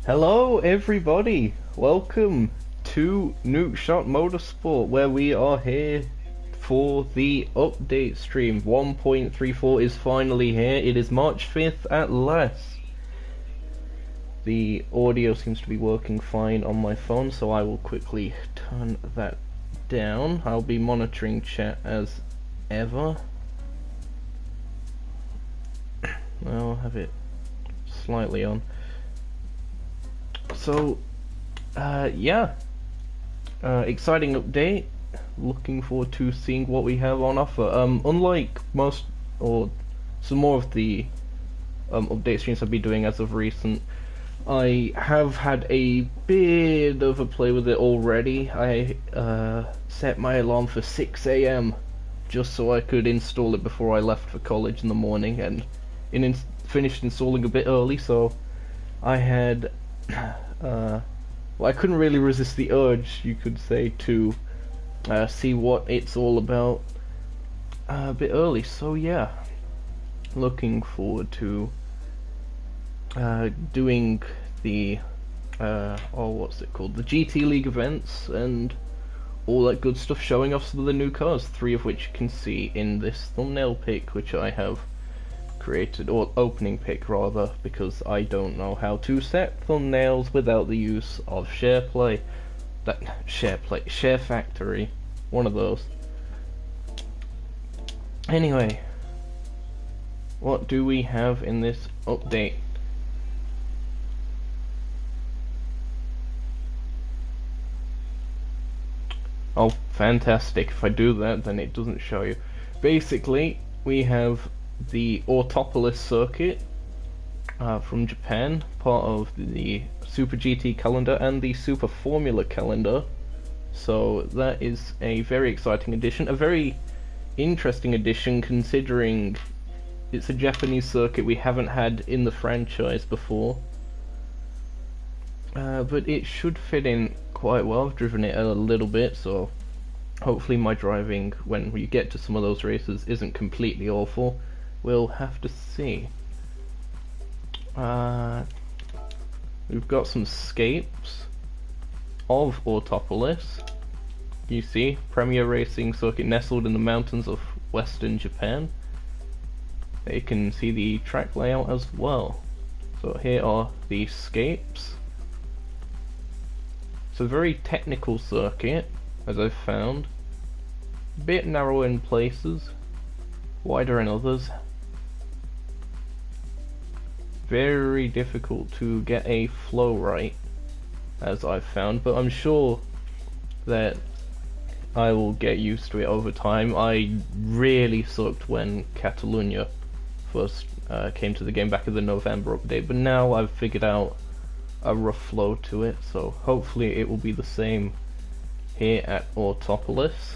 Hello everybody, welcome to Nukeshot Motorsport, where we are here for the update stream. 1.34 is finally here. It is March 5th at last. The audio seems to be working fine on my phone, so I will quickly turn that down. I'll be monitoring chat as ever. I'll have it slightly on. So, exciting update. Looking forward to seeing what we have on offer. Unlike most, or some more of the update streams I've been doing as of recent, I have had a bit of a play with it already. I set my alarm for 6 AM just so I could install it before I left for college in the morning, and finished installing a bit early, so I had well, I couldn't really resist the urge, you could say, to see what it's all about a bit early. So yeah, looking forward to doing the what's it called, the GT League events and all that good stuff, showing off some of the new cars, 3 of which you can see in this thumbnail pic, which I have created, or opening pic rather, because I don't know how to set thumbnails without the use of SharePlay. Share Factory, one of those. Anyway, what do we have in this update? Oh, fantastic. If I do that, then it doesn't show you. Basically, we have the Autopolis circuit from Japan, part of the Super GT calendar and the Super Formula calendar. So that is a very exciting addition, a very interesting addition considering it's a Japanese circuit we haven't had in the franchise before. But it should fit in quite well. I've driven it a little bit, so hopefully my driving when we get to some of those races isn't completely awful. We'll have to see. We've got some scapes of Autopolis. You see, Premier Racing Circuit nestled in the mountains of western Japan. You can see the track layout as well. So here are the scapes. It's a very technical circuit, as I've found. A bit narrow in places, wider in others. Very difficult to get a flow right, as I've found, but I'm sure that I will get used to it over time. I really sucked when Catalunya first came to the game back in the November update, but now I've figured out a rough flow to it, so hopefully it will be the same here at Autopolis.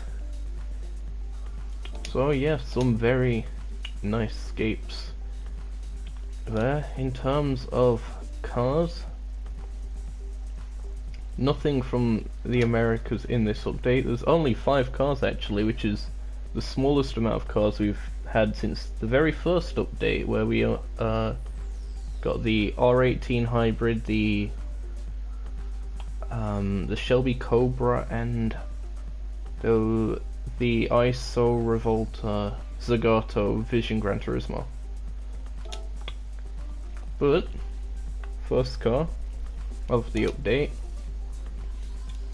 So yeah, some very nice scapes there. In terms of cars, nothing from the Americas in this update. There's only 5 cars actually, which is the smallest amount of cars we've had since the very first update, where we got the R18 hybrid, the Shelby Cobra, and the ISO Revolta Zagato Vision Gran Turismo. But first car of the update,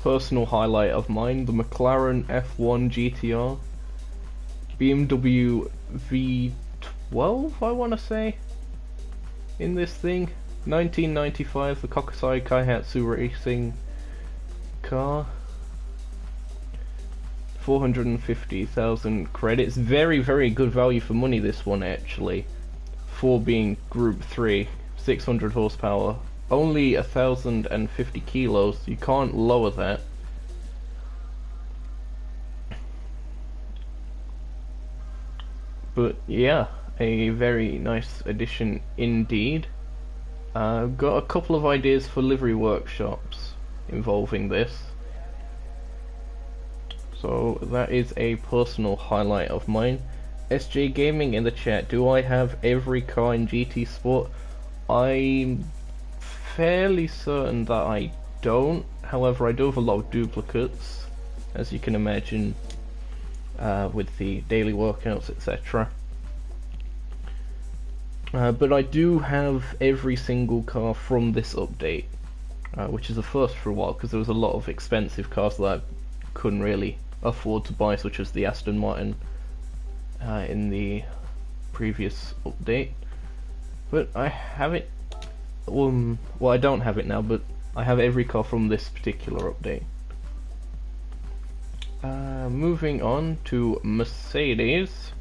personal highlight of mine, the McLaren F1 GTR, BMW V12 I want to say, in this thing, 1995, the Kokusai Kaihatsu Racing car, 450,000 credits, very good value for money this one actually, for being Group 3, 600 horsepower, only 1,050 kilos, you can't lower that. But yeah, a very nice addition indeed. Got a couple of ideas for livery workshops involving this, so that is a personal highlight of mine. SJ Gaming in the chat, do I have every car in GT Sport? I'm fairly certain that I don't. However, I do have a lot of duplicates, as you can imagine, with the daily workouts, etc. But I do have every single car from this update, which is a first for a while, because there was a lot of expensive cars that I couldn't really afford to buy, such as the Aston Martin in the previous update. But I have it, well I don't have it now, but I have every car from this particular update. Moving on to Mercedes.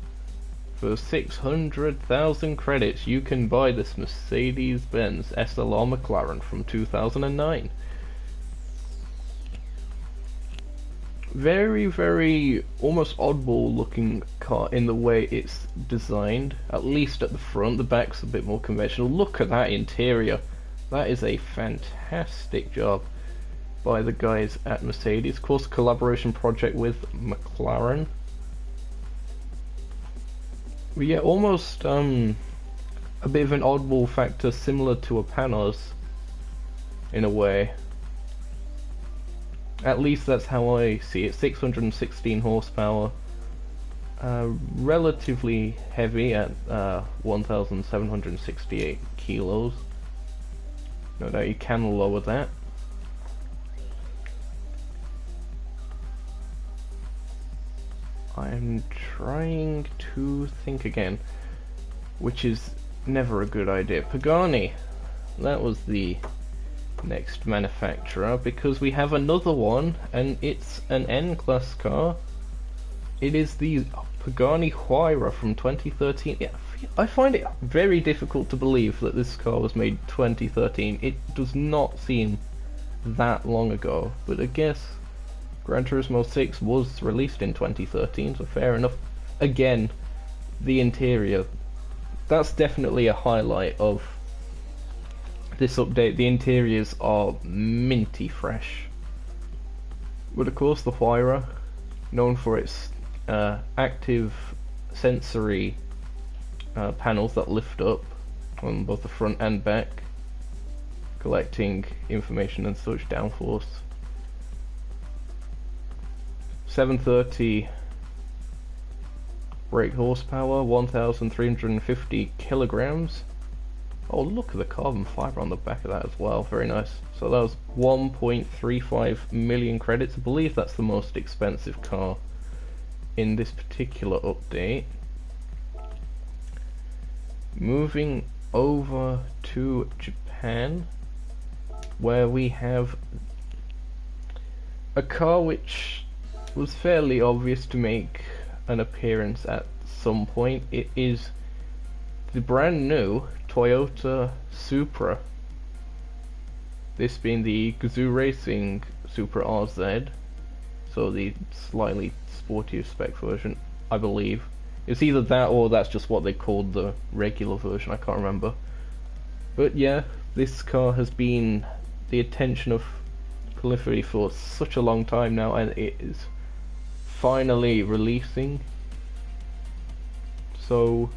For 600,000 credits, you can buy this Mercedes-Benz SLR McLaren from 2009. Very, very almost oddball looking car in the way it's designed, at least at the front. The back's a bit more conventional. Look at that interior. That is a fantastic job by the guys at Mercedes. Of course, a collaboration project with McLaren. But yeah, almost a bit of an oddball factor, similar to a Panos in a way. At least that's how I see it. 616 horsepower, relatively heavy at 1,768 kilos. No doubt you can lower that. I'm trying to think again, which is never a good idea. Pagani, that was the next manufacturer, because we have another one, and it's an N-Class car. It is the Pagani Huayra from 2013. Yeah, I find it very difficult to believe that this car was made 2013. It does not seem that long ago, but I guess Gran Turismo 6 was released in 2013, so fair enough. Again, the interior, that's definitely a highlight of this update. The interiors are minty fresh. But of course the Huayra, known for its active sensory panels that lift up on both the front and back, collecting information and such, downforce. 730 brake horsepower, 1,350 kilograms. Oh, look at the carbon fiber on the back of that as well, very nice. So that was 1.35 million credits. I believe that's the most expensive car in this particular update. Moving over to Japan, where we have a car which was fairly obvious to make an appearance at some point. It is the brand new Toyota Supra, this being the Gazoo Racing Supra RZ, so the slightly sportier spec version, I believe. It's either that or that's just what they called the regular version, I can't remember. But yeah, this car has been the attention of Prolifery for such a long time now, and it is finally releasing. So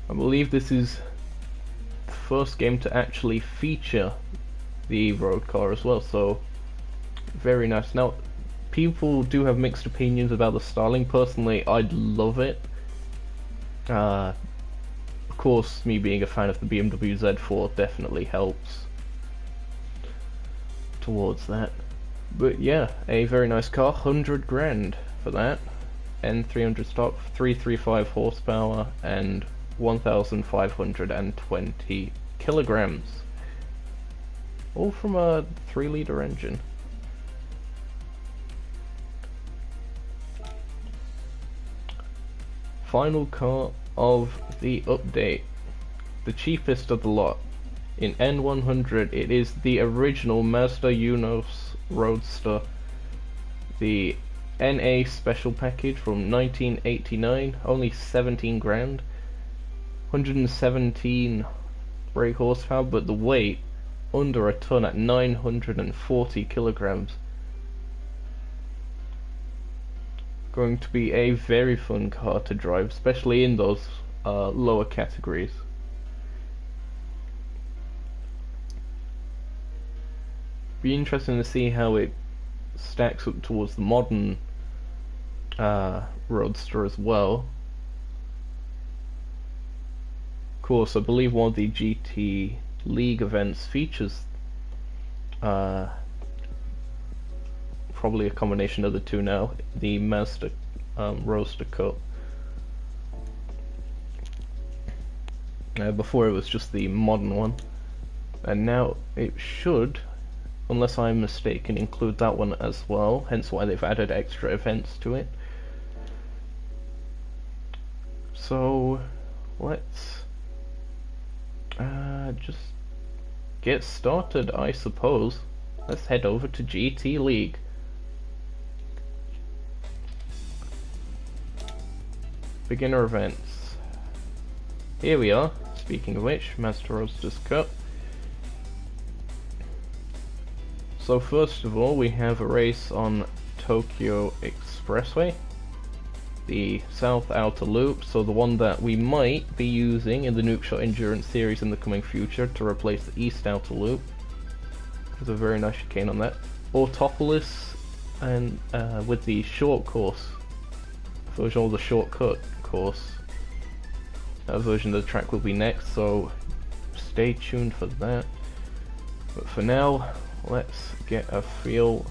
I believe this is the first game to actually feature the road car as well, so very nice. Now, people do have mixed opinions about the styling. Personally, I'd love it. Of course, me being a fan of the BMW Z4 definitely helps towards that. But yeah, a very nice car, 100 grand for that. N300 stock, 335 horsepower, and 1,520 kilograms. All from a 3-litre engine. Final car of the update, the cheapest of the lot. In N100, it is the original Mazda Unos Roadster, the NA special package from 1989, only 17 grand, 117 brake horsepower, but the weight under a ton at 940 kilograms. Going to be a very fun car to drive, especially in those lower categories. Be interesting to see how it stacks up towards the modern Roadster as well. Of course, I believe one of the GT League events features probably a combination of the two now, the Mazda Roadster Cup. Before it was just the modern one, and now it should, unless I'm mistaken, include that one as well, hence why they've added extra events to it. So let's just get started, I suppose. Let's head over to GT League. Beginner events. Here we are. Speaking of which, Mazda Roadsters Cup. So first of all, we have a race on Tokyo Expressway, the South Outer Loop, so the one that we might be using in the Nukeshot Endurance Series in the coming future to replace the East Outer Loop. There's a very nice chicane on that. Autopolis, and with the short course version, or the shortcut course. That version of the track will be next, so stay tuned for that. But for now, let's get a feel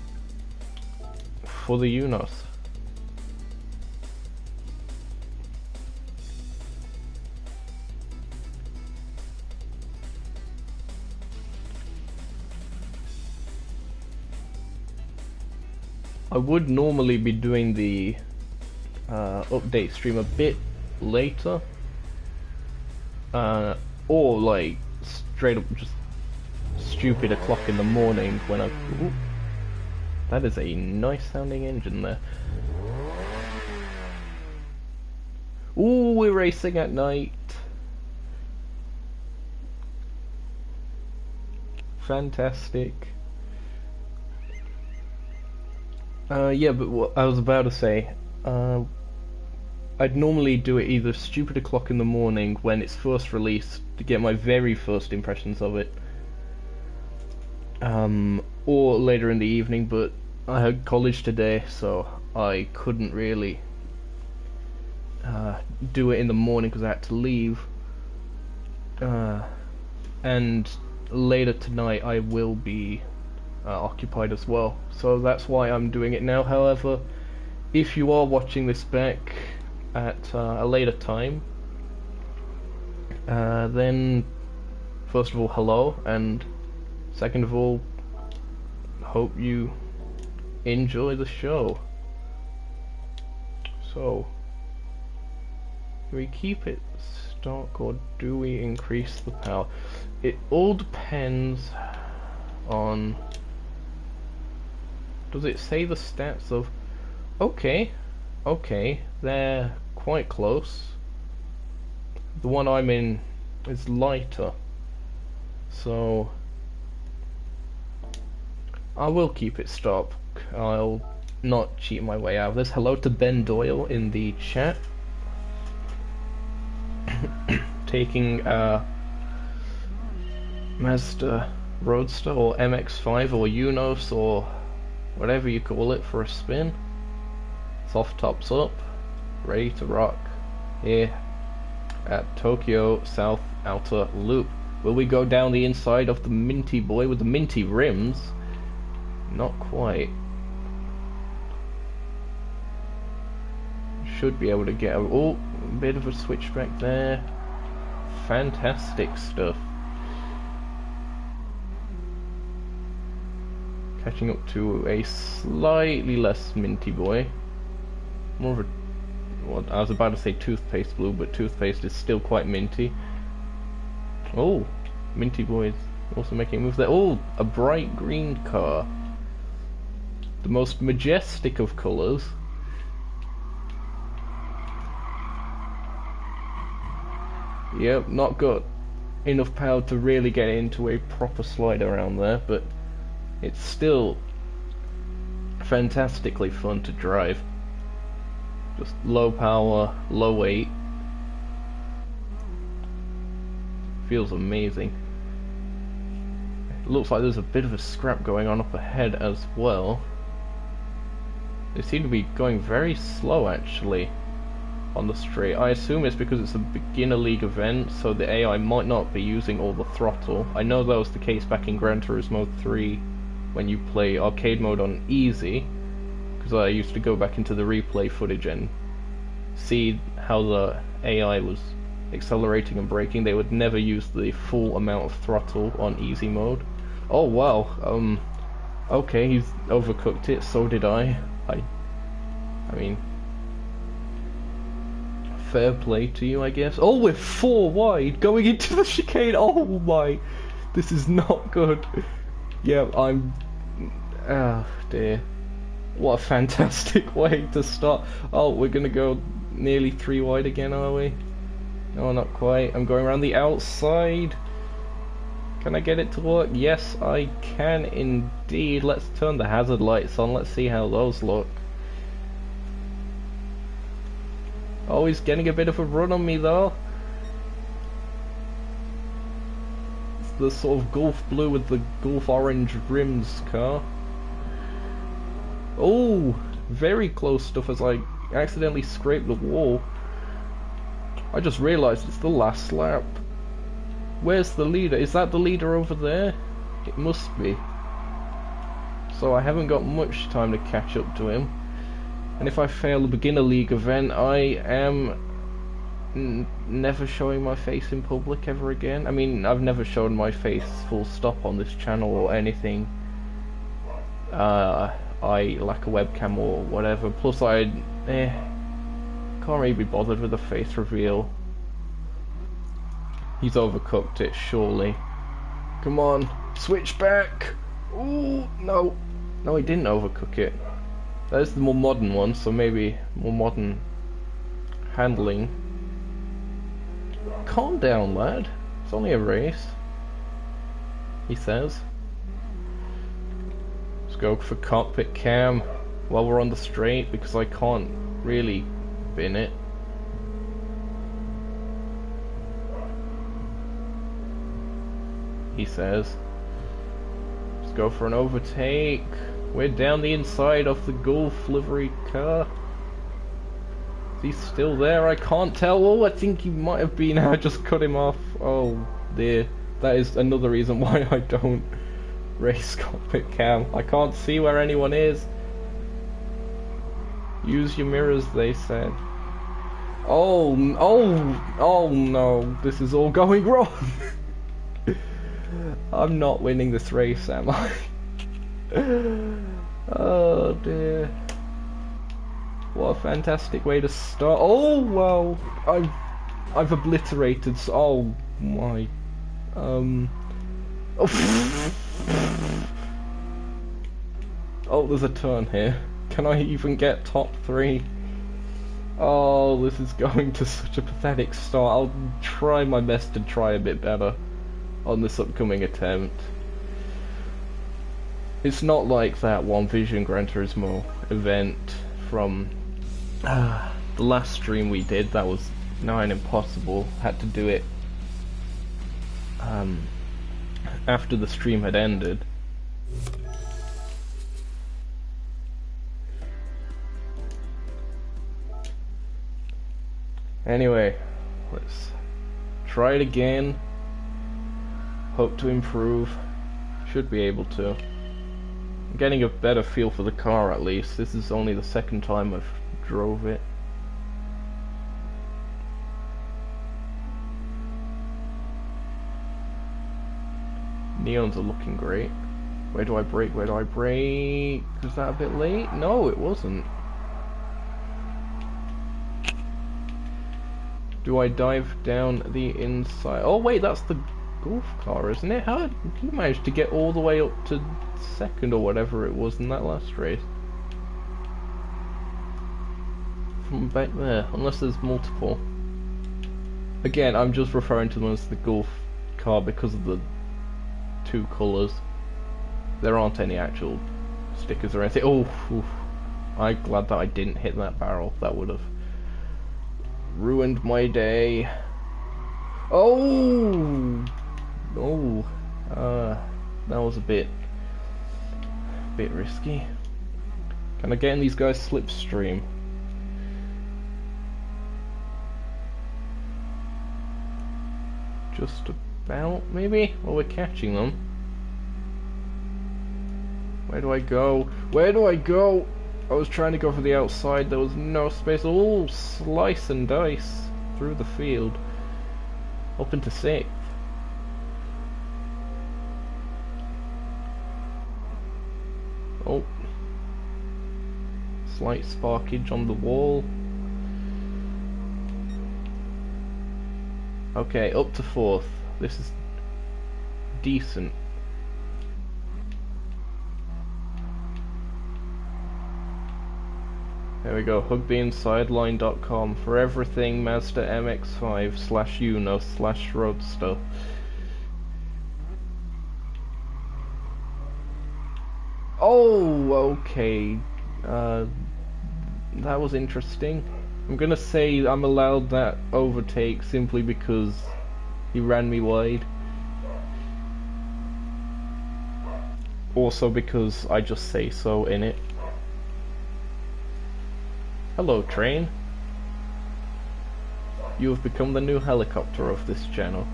for the Unos. I would normally be doing the update stream a bit later, or like straight up just stupid o'clock in the morning when I... Ooh, that is a nice sounding engine there. Ooh, we're racing at night. Fantastic. Yeah, but what I was about to say, I'd normally do it either stupid o'clock in the morning when it's first released to get my very first impressions of it, or later in the evening, but I had college today, so I couldn't really do it in the morning because I had to leave, and later tonight I will be occupied as well, so that's why I'm doing it now. However, if you are watching this back at a later time, then first of all, hello, and second of all, hope you enjoy the show. So, do we keep it stock or do we increase the power? It all depends on... Does it say the stats of... Okay, they're quite close. The one I'm in is lighter, so I will keep it stock. I'll not cheat my way out of this. Hello to Ben Doyle in the chat. Taking Mazda Roadster or MX-5 or Unos or whatever you call it for a spin. Soft tops up, ready to rock here at Tokyo South Outer Loop. Will we go down the inside of the minty boy with the minty rims? Not quite. Should be able to get a bit of a switchback there. Fantastic stuff. Catching up to a slightly less minty boy. More of a... Well, I was about to say toothpaste blue, but toothpaste is still quite minty. Oh, minty boy is also making a move there. Oh, a bright green car. The most majestic of colours. Yep, not got enough power to really get into a proper slide around there, but it's still fantastically fun to drive. Just low power, low weight. Feels amazing. looks like there's a bit of a scrap going on up ahead as well. They seem to be going very slow actually on the straight. I assume it's because it's a beginner league event, so the AI might not be using all the throttle. I know that was the case back in Gran Turismo 3 when you play arcade mode on easy, because I used to go back into the replay footage and see how the AI was accelerating and braking. They would never use the full amount of throttle on easy mode. Oh wow, okay, he's overcooked it, so did I mean, fair play to you, I guess. Oh, we're 4 wide going into the chicane. Oh my, this is not good. Yeah, oh dear. What a fantastic way to start. Oh, we're gonna go nearly 3 wide again, are we? No, not quite. I'm going around the outside. Can I get it to work? Yes, I can indeed. Let's turn the hazard lights on. Let's see how those look. Oh, he's getting a bit of a run on me though. It's the sort of Gulf blue with the Gulf orange rims car. Oh, very close stuff as I accidentally scraped the wall. I just realised it's the last lap. Where's the leader? Is that the leader over there? It must be. So I haven't got much time to catch up to him. And if I fail the beginner league event, I am never showing my face in public ever again. I mean, I've never shown my face full stop on this channel or anything. I lack a webcam or whatever. Plus I can't really be bothered with a face reveal. He's overcooked it, surely. Come on, switch back! Ooh, no. No, he didn't overcook it. That's the more modern one, so maybe more modern handling. Calm down, lad. It's only a race, he says. Let's go for cockpit cam while we're on the straight, because I can't really bin it. He says. Let's go for an overtake. We're down the inside of the Gulf livery car. Is he still there? I can't tell. Oh, I think he might have been. I just cut him off. Oh dear. That is another reason why I don't race cockpit cam. I can't see where anyone is. Use your mirrors, they said. Oh no. This is all going wrong. I'm not winning this race, am I? Oh dear. What a fantastic way to start. Oh well, I've obliterated. Oh my. Oh. Oh, there's a turn here. Can I even get top 3? Oh, this is going to such a pathetic start. I'll try my best to try a bit better on this upcoming attempt. It's not like that One Vision Gran Turismo event from the last stream we did. That was nigh on impossible. Had to do it after the stream had ended. Anyway, let's try it again. Hope to improve. Should be able to. I'm getting a better feel for the car at least. This is only the second time I've drove it. Neons are looking great. Where do I brake? Where do I brake? Was that a bit late? No, it wasn't. Do I dive down the inside? Oh wait, that's the Golf car, isn't it? How did you manage to get all the way up to second or whatever it was in that last race? From back there, unless there's multiple. Again, I'm just referring to them as the Golf car because of the 2 colours. There aren't any actual stickers or anything. Oh, oof. I'm glad that I didn't hit that barrel. That would have ruined my day. Oh! Oh, That was a bit risky. Can I get in these guys' slipstream? Just about, maybe? Well, we're catching them. Where do I go? Where do I go? I was trying to go for the outside, there was no space. Oh, slice and dice through the field. Up into 6th. Oh. Slight sparkage on the wall. Okay, up to 4th. This is decent. There we go, hugbeandsideline.com for everything Mazda MX-5 / Uno / Roadster. Oh, okay. That was interesting. I'm gonna say I'm allowed that overtake simply because he ran me wide. Also because I just say so in it. Hello, train. You have become the new helicopter of this channel.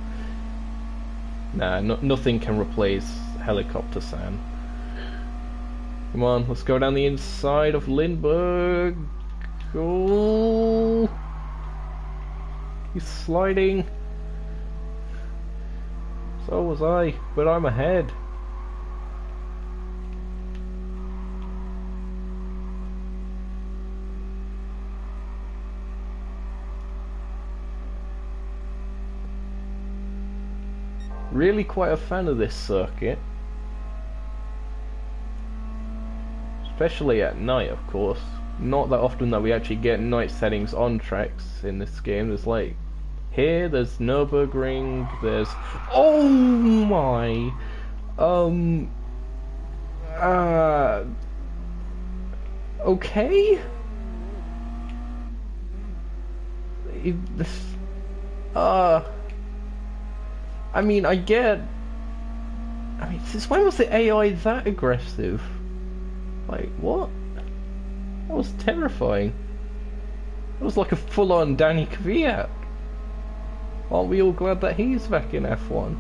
Nah, nothing can replace Helicopter Sam. Come on, let's go down the inside of Lindbergh. Oh, he's sliding. So was I, but I'm ahead. Really quite a fan of this circuit. Especially at night, of course. Not that often that we actually get night settings on tracks in this game. There's like, here, there's Nürburgring, there's... Oh my! Okay? I mean, since when was the AI that aggressive? Like, what? That was terrifying. That was like a full-on Danny Kvyat. Aren't we all glad that he's back in F1?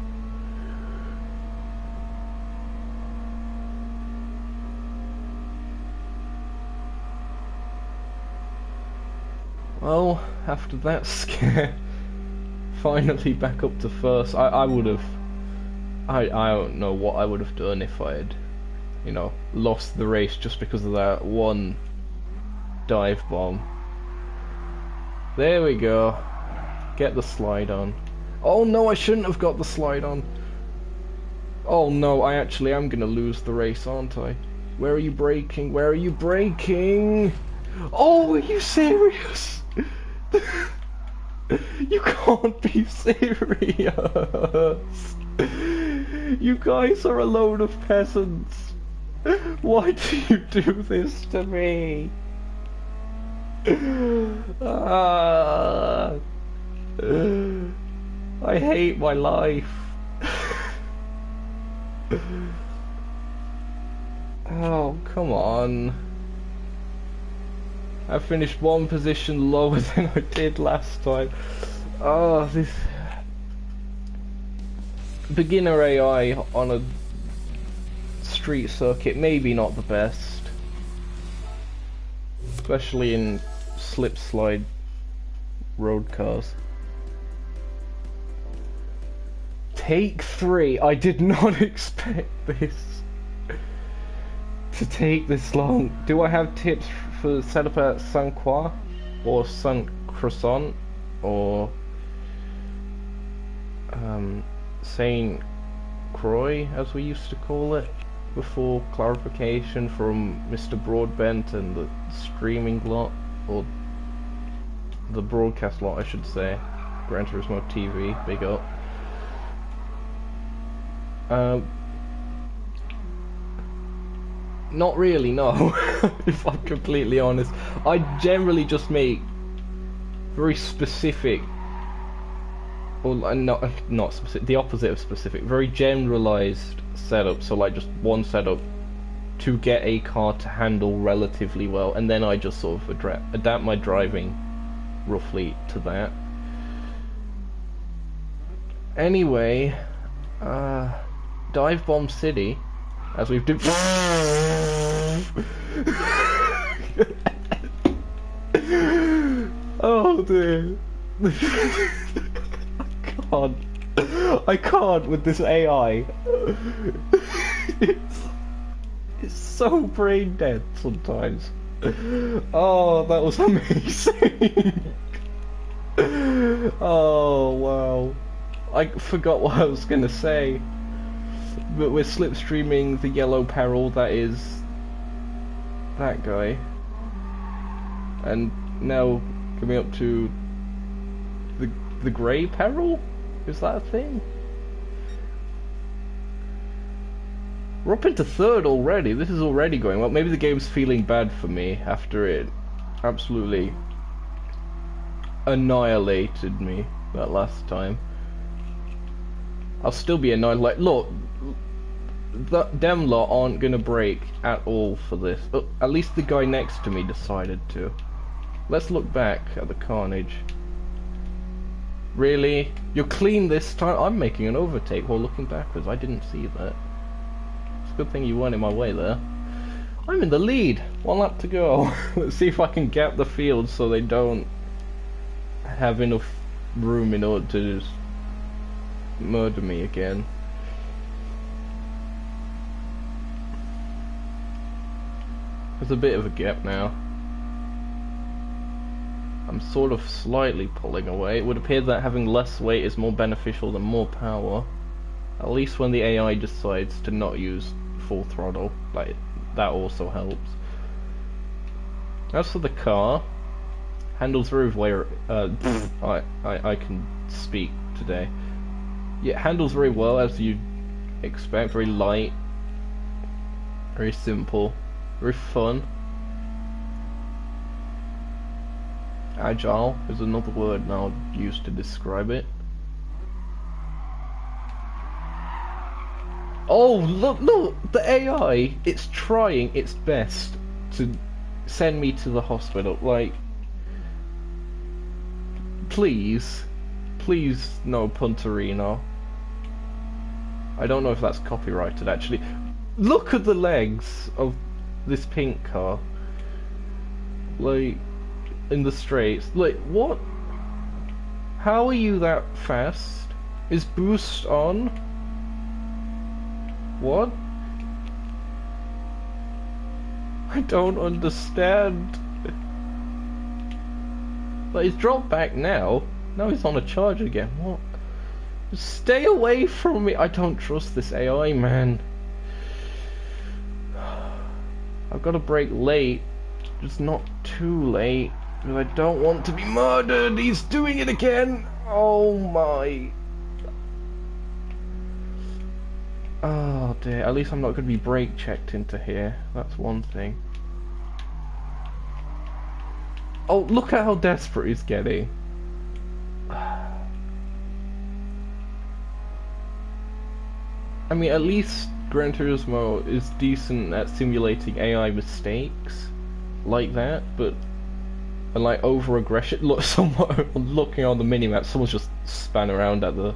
Well, after that scare, finally back up to 1st. I would have... I don't know what I would have done if I had, you know, lost the race just because of that one dive bomb. There we go. Get the slide on. Oh no, I shouldn't have got the slide on. Oh no, I actually am gonna lose the race, aren't I? Where are you braking? Where are you braking? Oh, are you serious? You can't be serious. You guys are a load of peasants. Why do you do this to me? I hate my life. Oh, come on. I finished 1 position lower than I did last time. Oh, this beginner AI on a street circuit, maybe not the best. Especially in slip slide road cars. Take 3. I did not expect this to take this long. Do I have tips for setup at Saint Croix or Saint Croissant or Saint Croix, as we used to call it before clarification from Mr. Broadbent and the streaming lot, or the broadcast lot I should say, Gran Turismo TV, big up. Not really, no. If I'm completely honest, I generally just make very specific or not specific, the opposite of specific, very generalized setup. So like just one setup to get a car to handle relatively well, and then I just sort of adapt my driving roughly to that. Anyway, Dive Bomb City, as we've done. Oh dear. I can't with this AI. It's so brain dead sometimes. Oh, that was amazing. Oh wow. I forgot what I was gonna say. But we're slipstreaming the yellow peril, that is that guy. And now coming up to the grey peril? Is that a thing? We're up into third already. This is already going well. Maybe the game's feeling bad for me after it absolutely annihilated me that last time. I'll still be annoyed. Like, look, them lot aren't gonna break at all for this. At least the guy next to me decided to. Let's look back at the carnage. Really? You're clean this time? I'm making an overtake while looking backwards. I didn't see that. It's a good thing you weren't in my way there. I'm in the lead. 1 lap to go. Let's see if I can gap the field so they don't have enough room in order to just murder me again. There's a bit of a gap now. I'm sort of slightly pulling away. It would appear that having less weight is more beneficial than more power. At least when the AI decides to not use full throttle. Like, that also helps. As for the car, handles very well. I can speak today. Yeah, handles very well as you'd expect. Very light, very simple, very fun. Agile is another word now used to describe it. Oh, look, the AI, it's trying its best to send me to the hospital. Like, please, no Punterino. I don't know if that's copyrighted, actually. Look at the legs of this pink car. Like, in the straights. Like, what? How are you that fast? Is boost on? What? I don't understand. Like, he's dropped back now. Now he's on a charge again. What? Stay away from me. I don't trust this AI, man. I've got to brake late. Just not too late. Because I don't want to be murdered. He's doing it again. Oh my. Oh dear. At least I'm not going to be brake checked into here. That's one thing. Oh, look at how desperate he's getting. I mean, at least Gran Turismo is decent at simulating AI mistakes like that, but and like over aggression. Look, someone looking on the minimap, someone's just span around at the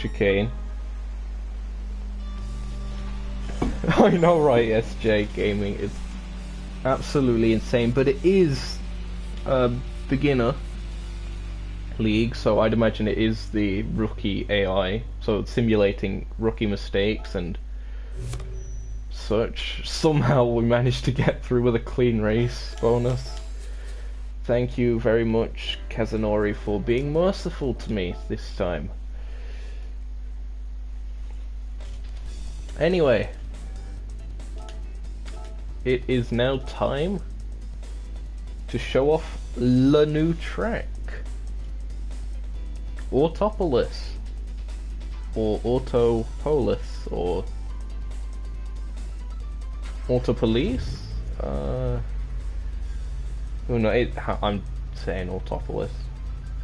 chicane. I know, right? SJ Gaming is absolutely insane, but it is a beginner league, so I'd imagine it is the rookie AI, so it's simulating rookie mistakes and such. Somehow we managed to get through with a clean race bonus. Thank you very much, Kazunori, for being merciful to me this time. Anyway, it is now time to show off the new track. Autopolis, or Autopolis, or Autopolice. Oh no, I'm saying Autopolis.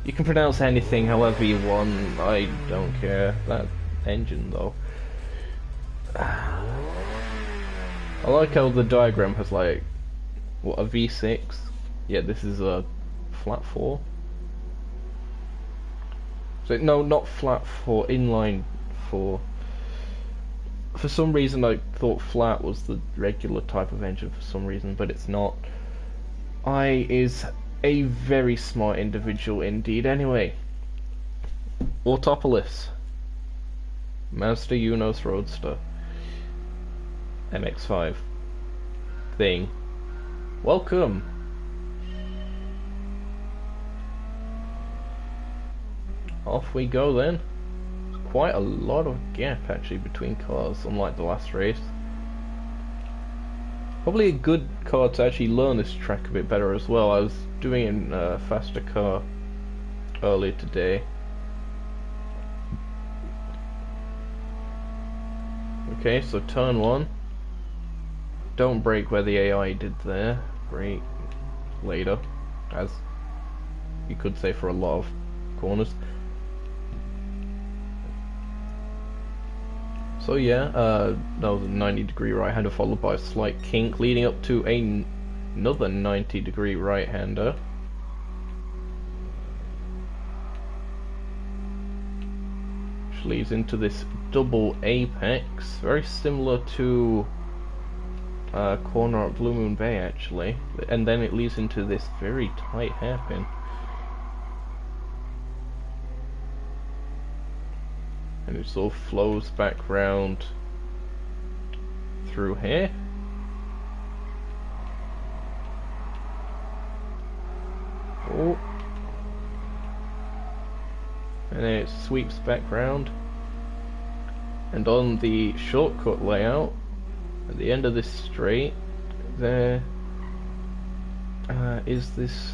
You can pronounce anything however you want, I don't care. That engine though. I like how the diagram has like, what, a V6? Yeah, this is a flat 4. So, no, not flat 4, inline 4. For some reason I thought flat was the regular type of engine for some reason, but it's not. I is a very smart individual indeed. Anyway, Autopolis, Mazda Unos Roadster, MX-5 thing. Welcome. Off we go then. Quite a lot of gap actually between cars, unlike the last race. Probably a good car to actually learn this track a bit better as well. I was doing it in a faster car earlier today. Okay, so turn 1. Don't brake where the AI did there. Brake later, as you could say for a lot of corners. So yeah, that was a 90-degree right-hander followed by a slight kink, leading up to another 90-degree right-hander. Which leads into this double apex, very similar to corner at Blue Moon Bay actually, and then it leads into this very tight hairpin. And it sort of flows back round through here. Oh. And then it sweeps back round. And on the shortcut layout, at the end of this straight, there is this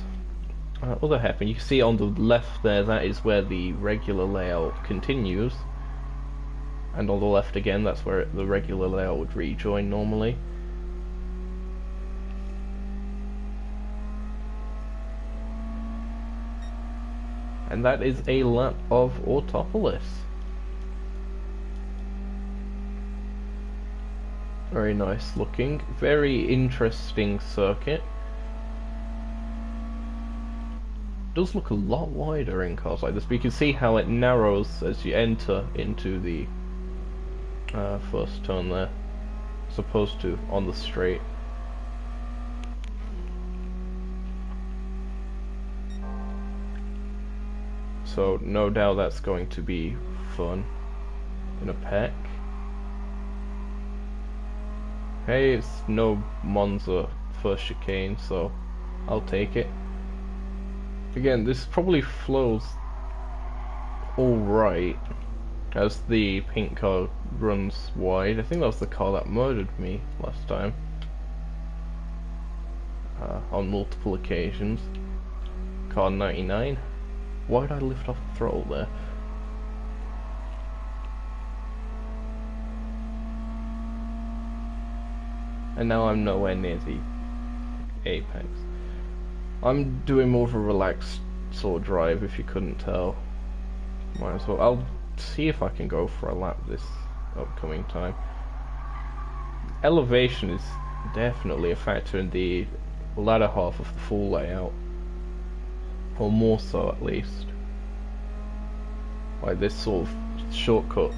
other hairpin. You can see on the left there, that is where the regular layout continues. And on the left again, that's where the regular layout would rejoin normally. And that is a lap of Autopolis. Very nice looking, very interesting circuit. Does look a lot wider in cars like this, but you can see how it narrows as you enter into the first turn there, as opposed to on the straight. So no doubt that's going to be fun in a pack. Hey, it's no Monza first chicane, so I'll take it. Again, this probably flows alright as the pink car runs wide. I think that was the car that murdered me last time on multiple occasions. Car 99. Why did I lift off the throttle there? And now I'm nowhere near the apex. I'm doing more of a relaxed sort of drive, if you couldn't tell. Might as well. I'll see if I can go for a lap this upcoming time. Elevation is definitely a factor in the latter half of the full layout, or more so at least. Like this sort of shortcut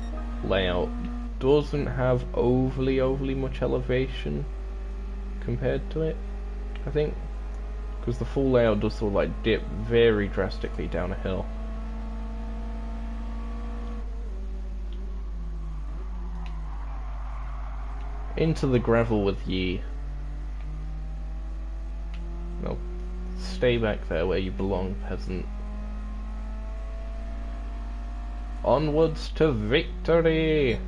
layout doesn't have overly much elevation compared to it, I think, because the full layout does sort of like dip very drastically down a hill. Into the gravel with ye. No, stay back there where you belong, peasant. Onwards to victory!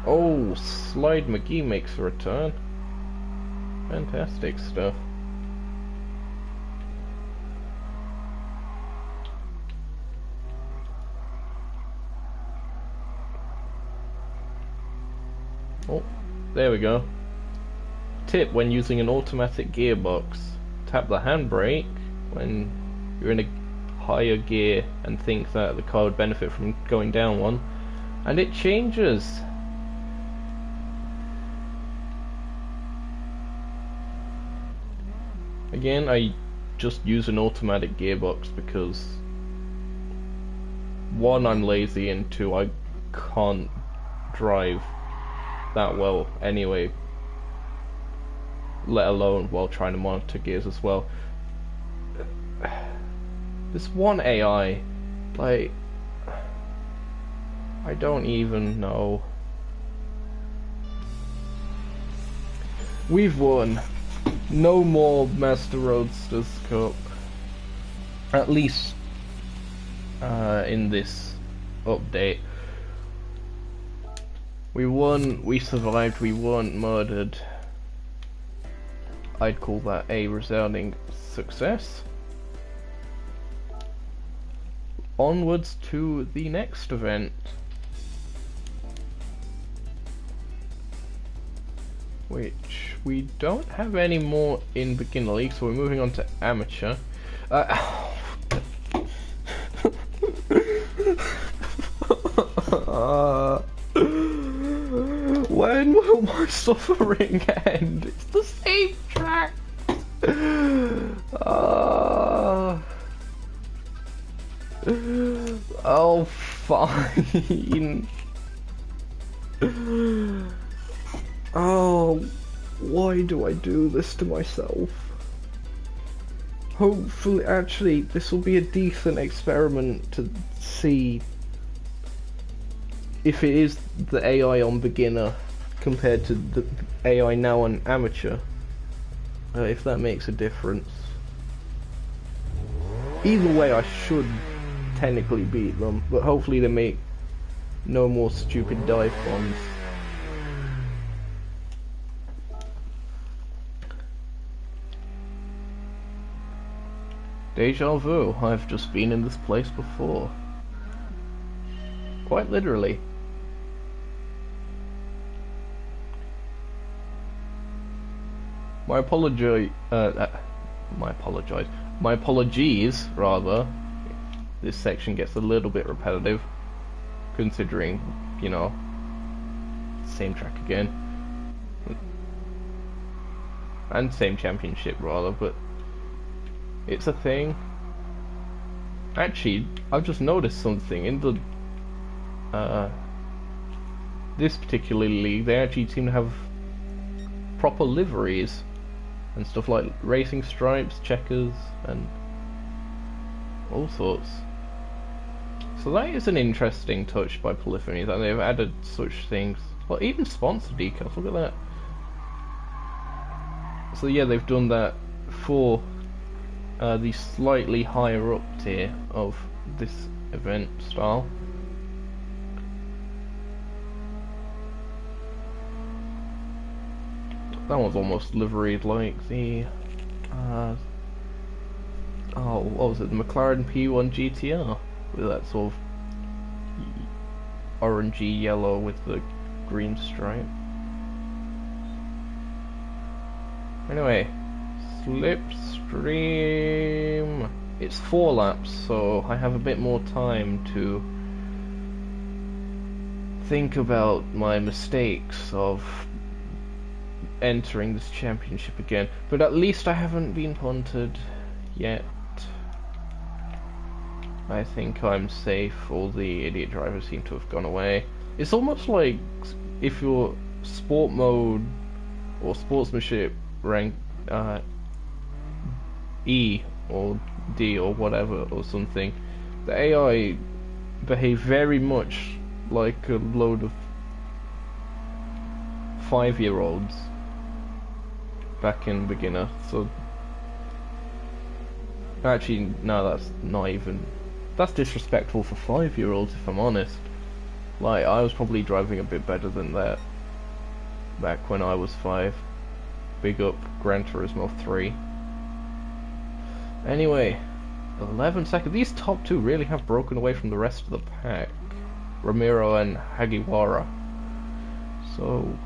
Oh, Slide McGee makes a return. Fantastic stuff. Oh, there we go. tip when using an automatic gearbox, tap the handbrake when you're in a higher gear and think that the car would benefit from going down one, and it changes. Again, I just use an automatic gearbox because one, I'm lazy, and two, I can't drive that well anyway, let alone while trying to monitor gears as well. This one AI, like, I don't even know. We've won. No more Master Roadsters Cup. At least in this update. We won, we survived, we weren't murdered. I'd call that a resounding success. Onwards to the next event. Which we don't have any more in beginner league, so we're moving on to amateur. When will my suffering end? It's the same track. Oh, fine. Oh, why do I do this to myself? Hopefully, actually, this will be a decent experiment to see if it is the AI on beginner compared to the AI now on amateur. If that makes a difference. Either way, I should technically beat them, but hopefully they make no more stupid dive bombs. Deja vu, I've just been in this place before. Quite literally. My apologies, rather. This section gets a little bit repetitive, considering, you know, same track again. And same championship, rather, but it's a thing. Actually, I've just noticed something in the this particular league. They actually seem to have proper liveries and stuff like racing stripes, checkers, and all sorts. So that is an interesting touch by Polyphony, that they've added such things. Well, even sponsor decals, look at that. So yeah, they've done that for the slightly higher up tier of this event style. That one's almost liveried like the oh, what was it, the McLaren P1 GTR with that sort of orangey yellow with the green stripe. Anyway, slipstream. It's 4 laps, so I have a bit more time to think about my mistakes of entering this championship again. But at least I haven't been punted yet. I think I'm safe. All the idiot drivers seem to have gone away. It's almost like if your sport mode or sportsmanship rank E or D or whatever or something, the AI behave very much like a load of 5-year-olds back in beginner. So actually, no, that's not even, that's disrespectful for 5-year-olds, if I'm honest. Like, I was probably driving a bit better than that back when I was 5. Big up Gran Turismo 3. Anyway, 11 seconds. These top 2 really have broken away from the rest of the pack. Ramiro and Hagiwara. So,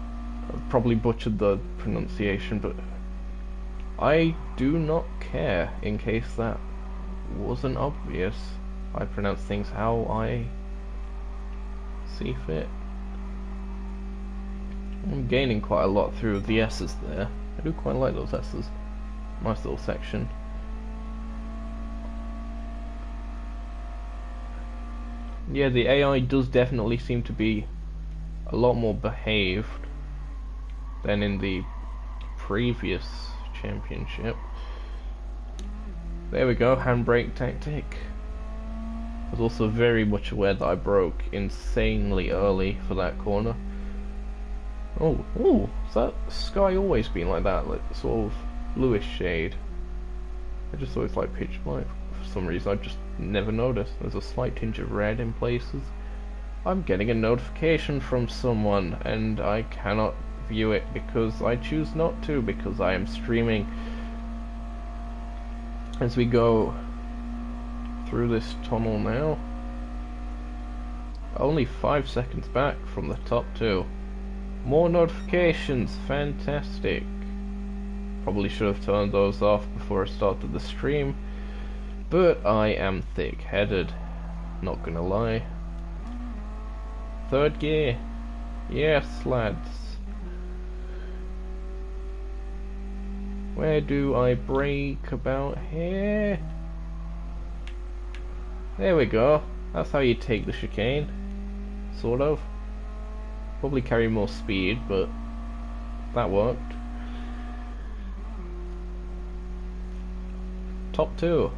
I've probably butchered the pronunciation, but I do not care, in case that wasn't obvious. I pronounce things how I see fit. I'm gaining quite a lot through the S's there. I do quite like those S's. Nice little section. Yeah, the AI does definitely seem to be a lot more behaved than in the previous championship. There we go, handbrake tactic. I was also very much aware that I broke insanely early for that corner. Oh, has that sky always been like that? Like sort of bluish shade? I just thought it's like pitch black. For some reason I just never noticed. There's a slight tinge of red in places. I'm getting a notification from someone and I cannot view it because I choose not to, because I am streaming. As we go through this tunnel now, only 5 seconds back from the top 2. More notifications, fantastic. Probably should have turned those off before I started the stream, but I am thick-headed, not gonna lie. Third gear, yes lads. Where do I brake? About here? There we go. That's how you take the chicane. Sort of. Probably carry more speed, but that worked. Top 2.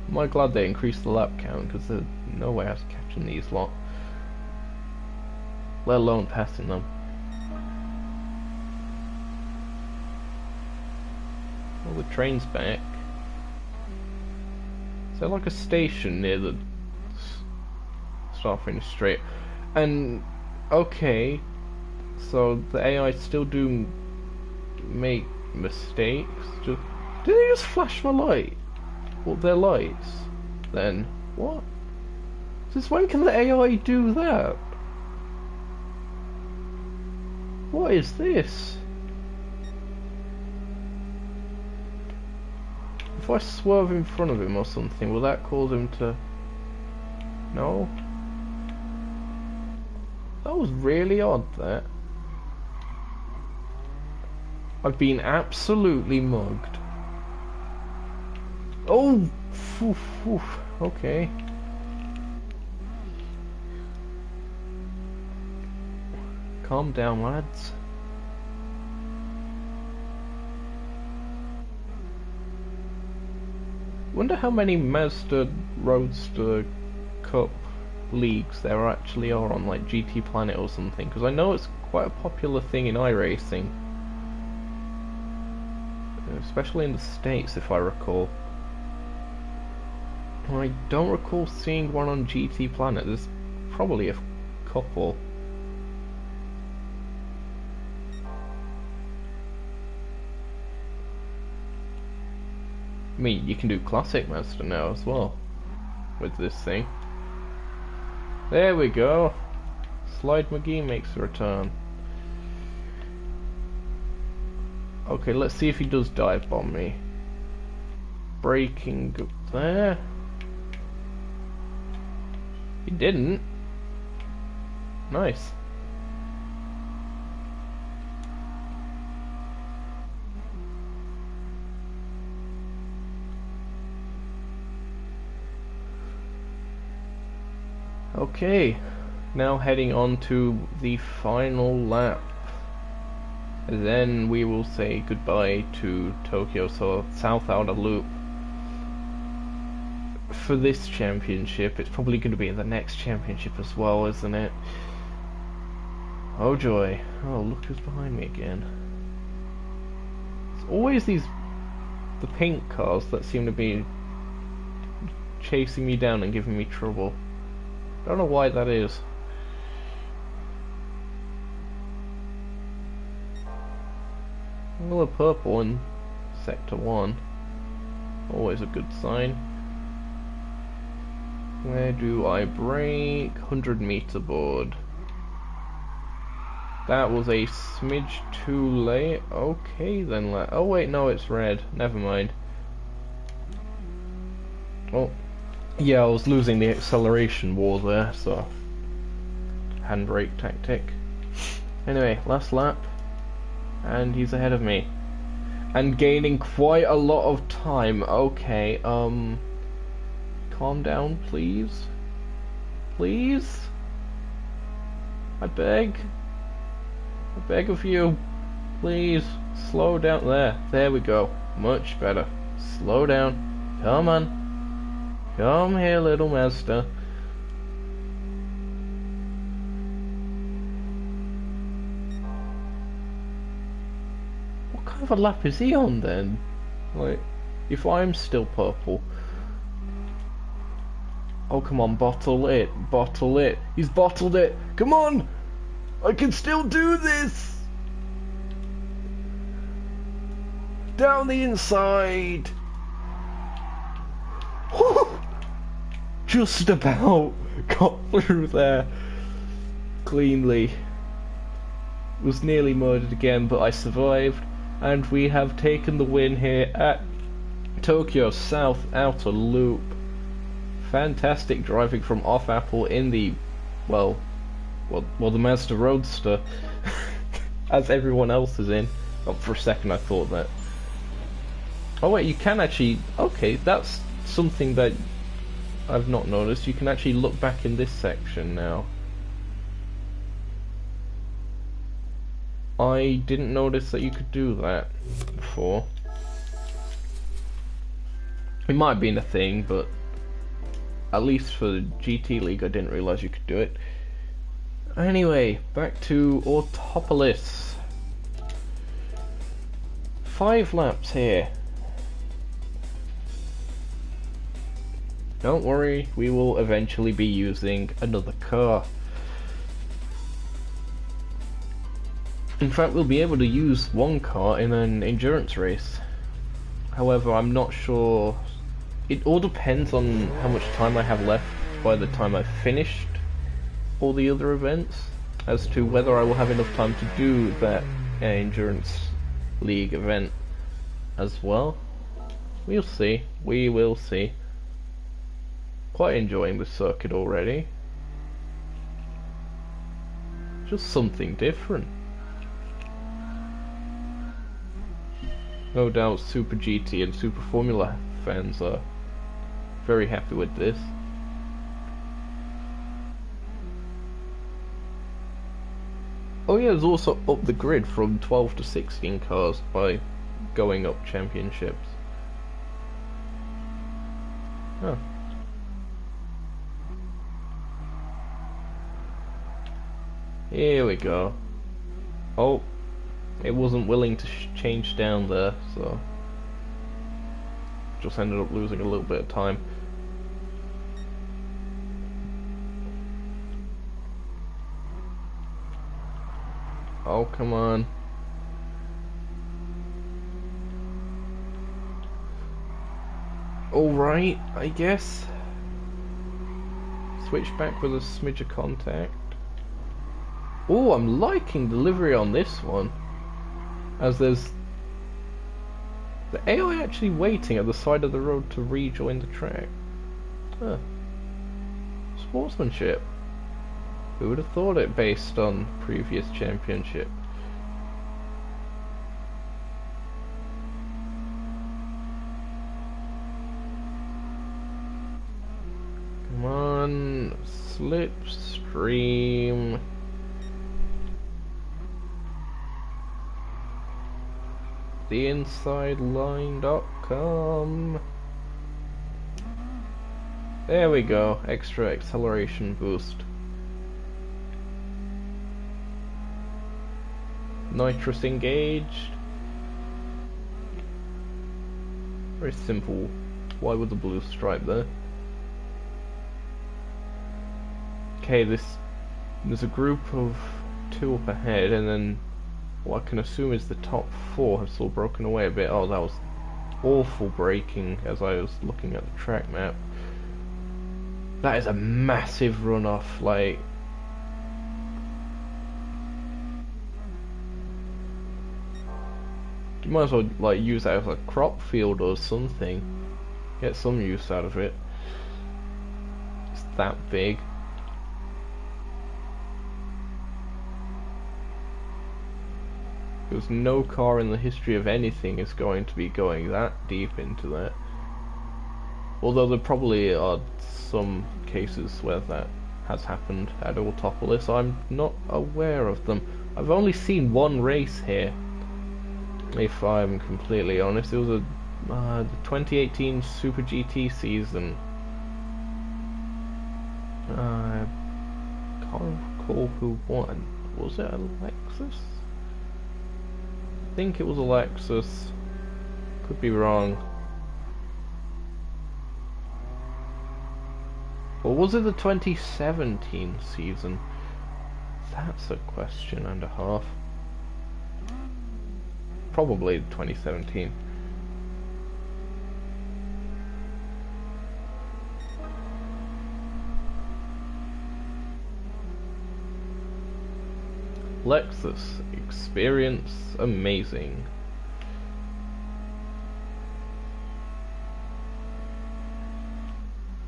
Am I glad they increased the lap count, because there's no way I was catching these lot. Let alone passing them. Well, the train's back. Is there like a station near the start finish straight? And okay, so the AI still do make mistakes. Did they just flash my light? Well, their lights? Then what? Since when can the AI do that? What is this? If I swerve in front of him or something, will that cause him to... No? That was really odd, that. I've been absolutely mugged. Oh! Okay. Calm down, lads. Wonder how many Mazda Roadster Cup leagues there actually are on like GT Planet or something, because I know it's quite a popular thing in iRacing, especially in the States if I recall. I don't recall seeing one on GT Planet. There's probably a couple. I mean, you can do Classic Mazda now as well with this thing. There we go. Slide McGee makes a return. Okay, let's see if he does dive bomb me. Braking up there. He didn't. Nice. Okay, now heading on to the final lap. Then we will say goodbye to Tokyo, so South Outer Loop. For this championship, it's probably going to be in the next championship as well, isn't it? Oh joy. Oh, look who's behind me again. It's always the pink cars that seem to be chasing me down and giving me trouble. I don't know why that is. Well, a purple in Sector 1. Always a good sign. Where do I brake? 100 meter board. That was a smidge too late. Okay then. Oh wait, no, it's red. Never mind. Oh, yeah, I was losing the acceleration war there, so handbrake tactic. Anyway, last lap, and he's ahead of me, and gaining quite a lot of time. Okay, calm down, please, please. I beg of you, please, slow down. There we go, much better. Slow down, come on, come here, little master. What kind of a lap is he on then? Like, if I'm still purple. Oh, come on, bottle it, bottle it. He's bottled it. Come on! I can still do this! Down the inside! Whew! Just about got through there cleanly. Was nearly murdered again, but I survived, and we have taken the win here at Tokyo South Outer Loop. Fantastic driving from offapple in the, well, the Mazda Roadster, as everyone else is in. Oh, for a second I thought that. Oh wait, you can actually, okay, that's something that I've not noticed. You can actually look back in this section now. I didn't notice that you could do that before. It might have been a thing, but at least for the GT League I didn't realise you could do it. Anyway, back to Autopolis. 5 laps here. Don't worry, we will eventually be using another car. In fact, we'll be able to use one car in an endurance race. However, I'm not sure. It all depends on how much time I have left by the time I've finished all the other events, as to whether I will have enough time to do that endurance league event as well. We'll see. We will see. Quite enjoying the circuit already. Just something different. No doubt Super GT and Super Formula fans are very happy with this. Oh yeah, there's also up the grid from 12 to 16 cars by going up championships. Oh. Here we go. Oh, it wasn't willing to change down there, so just ended up losing a little bit of time. Oh, come on. Alright, I guess. Switch back with a smidge of contact. Oh, I'm liking the livery on this one. As there's the AI actually waiting at the side of the road to rejoin the track. Huh. Sportsmanship. Who would have thought it based on previous championship? Come on, slipstream. TheInsideLine.com. There we go, extra acceleration boost. Nitrous engaged. Very simple. Why with the blue stripe there? Okay, there's a group of 2 up ahead, and then what I can assume is the top 4 have still broken away a bit. Oh, that was awful braking as I was looking at the track map. That is a massive runoff, like You might as well like use that as a crop field or something. Get some use out of it. It's that big. Because no car in the history of anything is going to be going that deep into that. Although there probably are some cases where that has happened at Autopolis. I'm not aware of them. I've only seen one race here, if I'm completely honest. It was the 2018 Super GT season. I can't recall who won. Was it Alexis? I think it was Alexis. Could be wrong. Or was it the 2017 season? That's a question and a half. Probably 2017. Lexus experience amazing.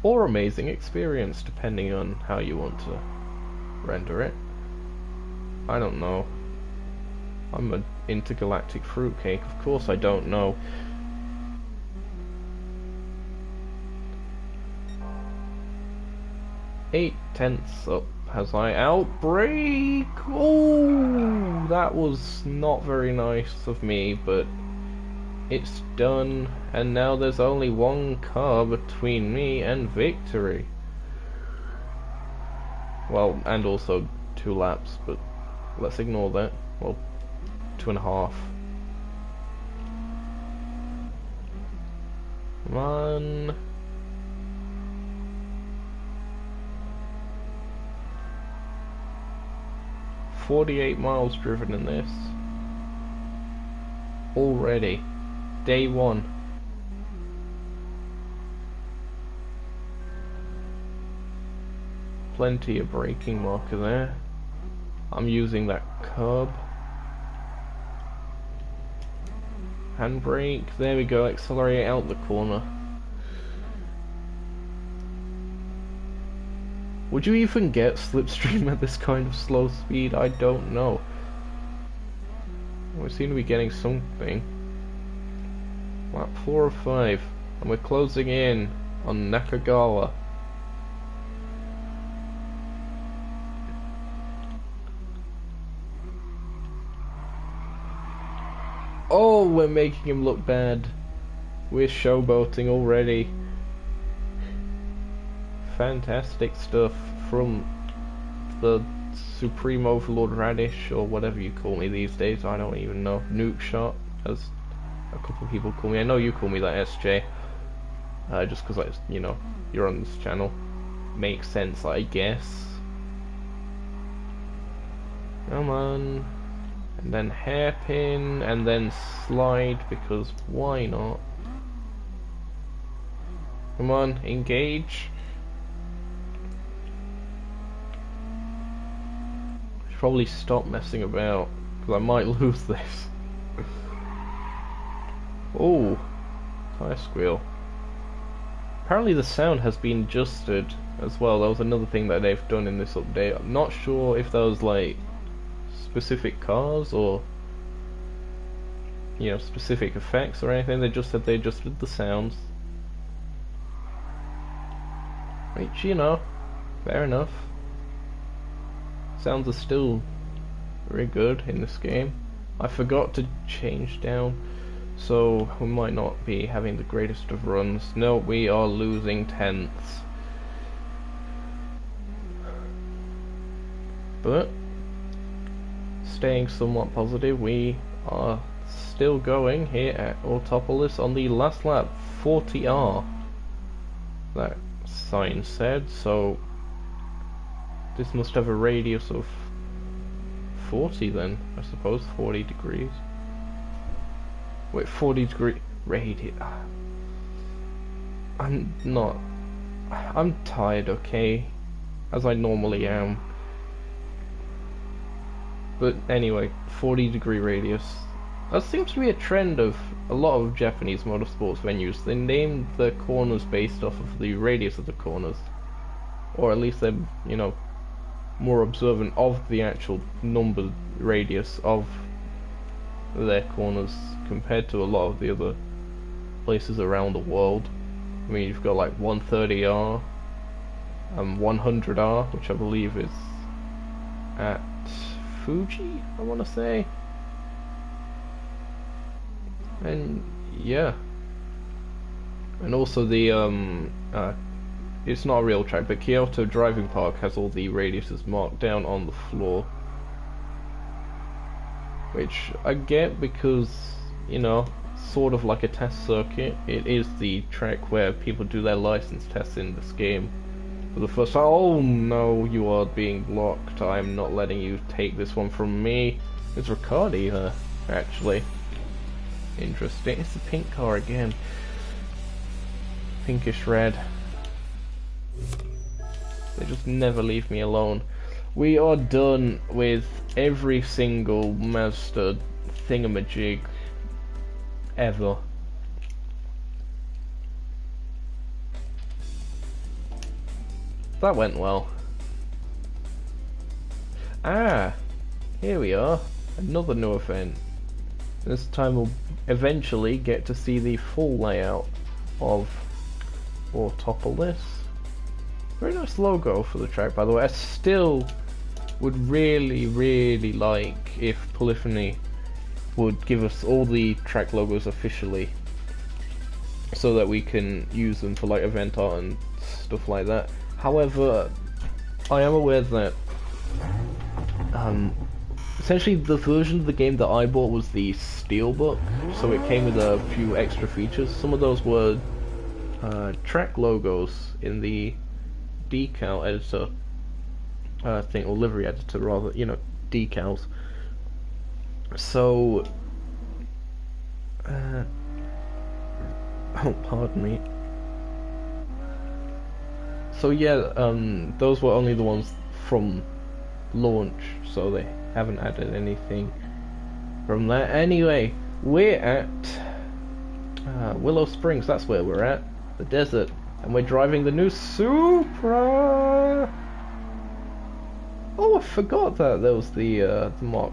Or amazing experience, depending on how you want to render it. I don't know. I'm an intergalactic fruitcake, of course I don't know. Eight tenths up as I outbrake. Oh, that was not very nice of me, but it's done, and now there's only one car between me and victory. Well, and also 2 laps, but let's ignore that. Well, 2.5. Come on. "48 miles driven in this. Already. Day 1. Plenty of braking marker there. I'm using that curb. Handbrake. There we go. Accelerate out the corner. Would you even get slipstream at this kind of slow speed? I don't know. We seem to be getting something. Lap 4 or 5, and we're closing in on Nakagawa. Oh, we're making him look bad. We're showboating already. Fantastic stuff from the Supreme Overlord Radish, or whatever you call me these days. I don't even know. Nukeshot, as a couple of people call me. I know you call me that, SJ. Just because, you know, you're on this channel. Makes sense, I guess. Come on. And then hairpin, and then slide, because why not? Come on, engage. Should probably stop messing about, because I might lose this. Oh, tire squeal. Apparently the sound has been adjusted as well. That was another thing that they've done in this update. I'm not sure if that was like specific cars or, you know, specific effects or anything. They just said they adjusted the sounds, which, you know, fair enough. Sounds are still very good in this game. I forgot to change down, so we might not be having the greatest of runs. No, we are losing tenths, but staying somewhat positive, we are still going here at Autopolis on the last lap. 40R, that sign said, so this must have a radius of 40 then, I suppose. 40 degrees. Wait, 40 degree radius. I'm tired, okay, as I normally am. But anyway, 40 degree radius. That seems to be a trend of a lot of Japanese motorsports venues. They name the corners based off of the radius of the corners. Or at least they're, you know, more observant of the actual numbered radius of their corners compared to a lot of the other places around the world. I mean, you've got like 130R and 100R, which I believe is at Fuji, I want to say. And yeah, and also the it's not a real track, but Kyoto Driving Park has all the radiuses marked down on the floor, which I get because, you know, sort of like a test circuit. It is the track where people do their license tests in this game for the first time. Oh no, you are being blocked. I'm not letting you take this one from me. It's Riccardi here, actually. Interesting. It's the pink car again. Pinkish red. They just never leave me alone. We are done with every single Mazda thingamajig ever. That went well. Ah, here we are. Another new event. This time we'll eventually get to see the full layout of Autopolis. Very nice logo for the track, by the way. I still would really like if Polyphony would give us all the track logos officially, so that we can use them for like event art and stuff like that. However, I am aware that essentially the version of the game that I bought was the Steelbook, so it came with a few extra features. Some of those were track logos in the decal editor thing, or livery editor rather, you know, decals. So oh, pardon me. So yeah, those were only the ones from launch, so they haven't added anything from that. Anyway, we're at Willow Springs. That's where we're at, the desert, and we're driving the new Supra. Oh, I forgot that there was the Mark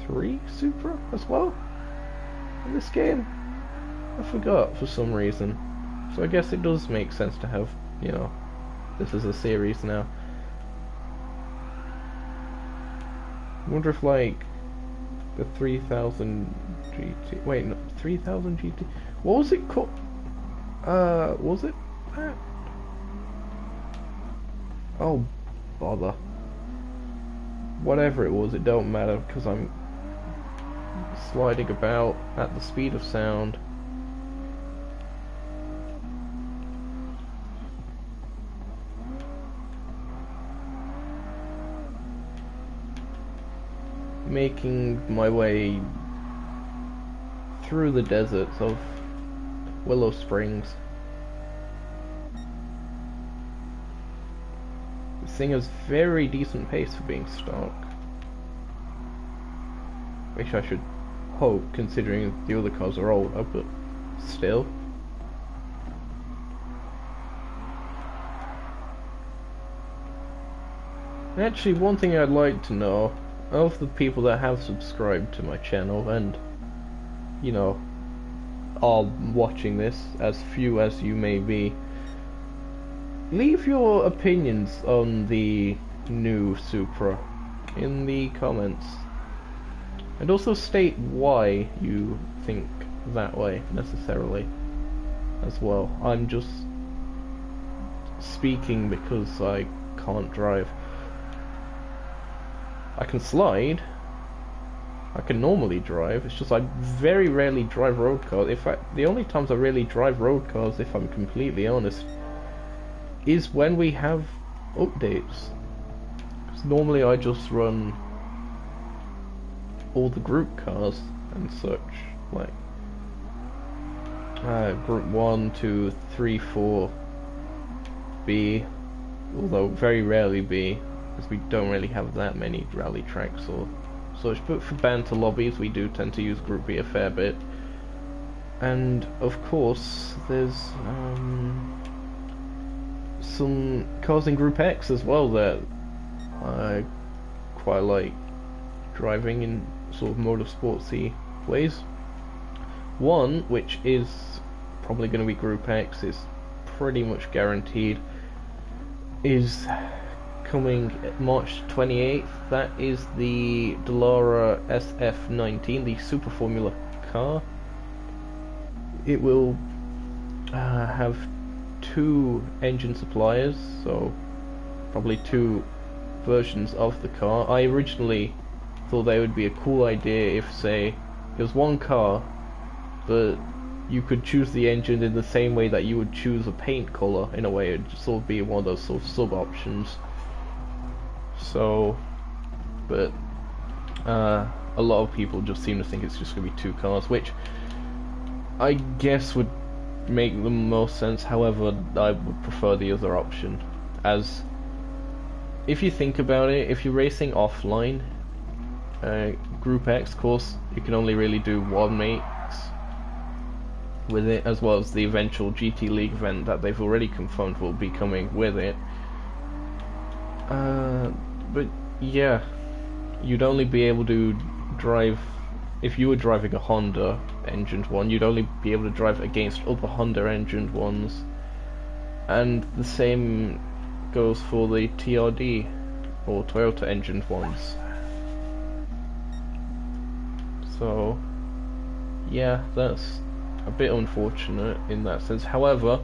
III Supra as well in this game. I forgot for some reason. So I guess it does make sense to have, you know, this is a series now. I wonder if like the 3000 GT. Wait, no, 3000 GT. What was it called? Was it that? Oh, bother. Whatever it was, it don't matter because I'm sliding about at the speed of sound. Making my way through the deserts of Willow Springs. This thing has very decent pace for being stock, which I should hope, considering the other cars are older, but still. Actually, one thing I'd like to know, of the people that have subscribed to my channel and, you know, are watching this, as few as you may be, leave your opinions on the new Supra in the comments, and also state why you think that way necessarily as well. I'm just speaking because I can't drive. I can slide, I can normally drive, it's just I very rarely drive road cars. In fact, the only times I really drive road cars, if I'm completely honest, is when we have updates. Because normally I just run all the group cars and such, like group 1, 2, 3, 4, B, although very rarely B, because we don't really have that many rally tracks or such, but for banter lobbies we do tend to use Group B a fair bit. And of course there's some cars in Group X as well that I quite like driving in sort of motorsportsy ways. One, which is probably going to be Group X, is pretty much guaranteed, is coming March 28th. That is the Dallara SF19, the Super Formula car. It will have two engine suppliers, so probably two versions of the car. I originally thought that would be a cool idea if, say, it was one car, but you could choose the engine in the same way that you would choose a paint color. In a way, it would sort of be one of those sort of sub options. So, but a lot of people just seem to think it's just going to be two cars, which I guess would make the most sense. However, I would prefer the other option, as if you think about it, if you're racing offline, Group X, of course, you can only really do one makes with it, as well as the eventual GT League event that they've already confirmed will be coming with it. But yeah, you'd only be able to drive, if you were driving a Honda engined one, you'd only be able to drive against other Honda engined ones, and the same goes for the TRD or Toyota engined ones. So yeah, that's a bit unfortunate in that sense. However,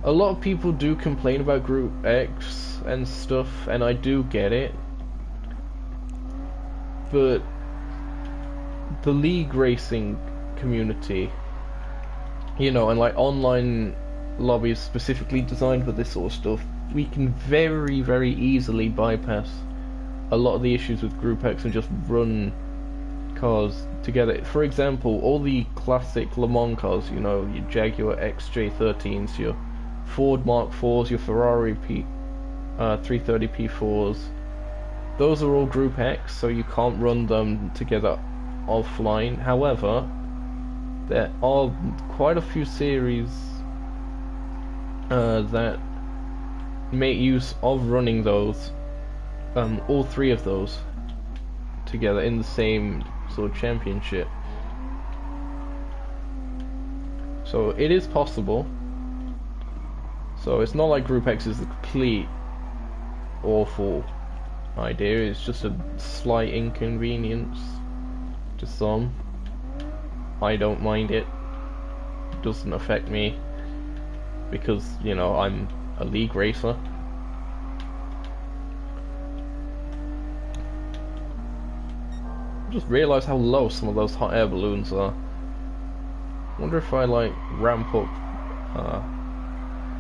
a lot of people do complain about Group X and stuff, and I do get it, but the league racing community, you know, and like online lobbies specifically designed for this sort of stuff, we can very, very easily bypass a lot of the issues with Group X and just run cars together. For example, all the classic Le Mans cars, you know, your Jaguar XJ13s, your Ford Mark IVs, your Ferrari 330 P4s, those are all Group X, so you can't run them together offline. However, there are quite a few series that make use of running those, all three of those together in the same sort of championship. So it is possible. So it's not like Group X is a complete awful idea, it's just a slight inconvenience to some. I don't mind it. It doesn't affect me because, you know, I'm a league racer. I just realised how low some of those hot air balloons are. I wonder if I like ramp up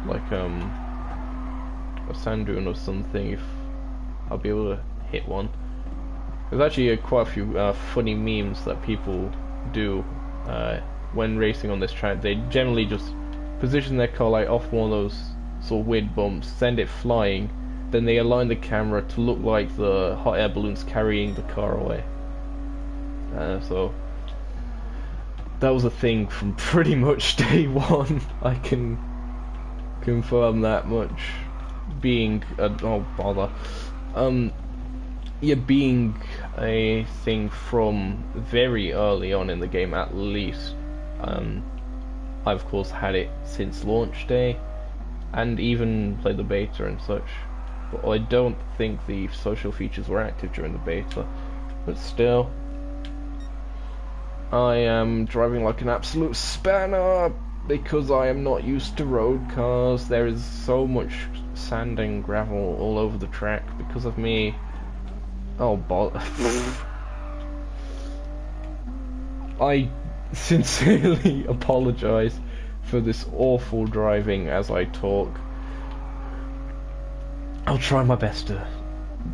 like a sand dune or something, if I'll be able to hit one. There's actually quite a few funny memes that people do when racing on this track. They generally just position their car like off one of those sort of weird bumps, send it flying, then they align the camera to look like the hot air balloon's carrying the car away. So that was a thing from pretty much day one. I can confirm that much. Being oh bother, yeah, being a thing from very early on in the game, at least. I've of course had it since launch day, and even played the beta and such. But I don't think the social features were active during the beta. But still, I am driving like an absolute spanner because I am not used to road cars. There is so much sand and gravel all over the track because of me. Oh, I sincerely apologize for this awful driving as I talk. I'll try my best to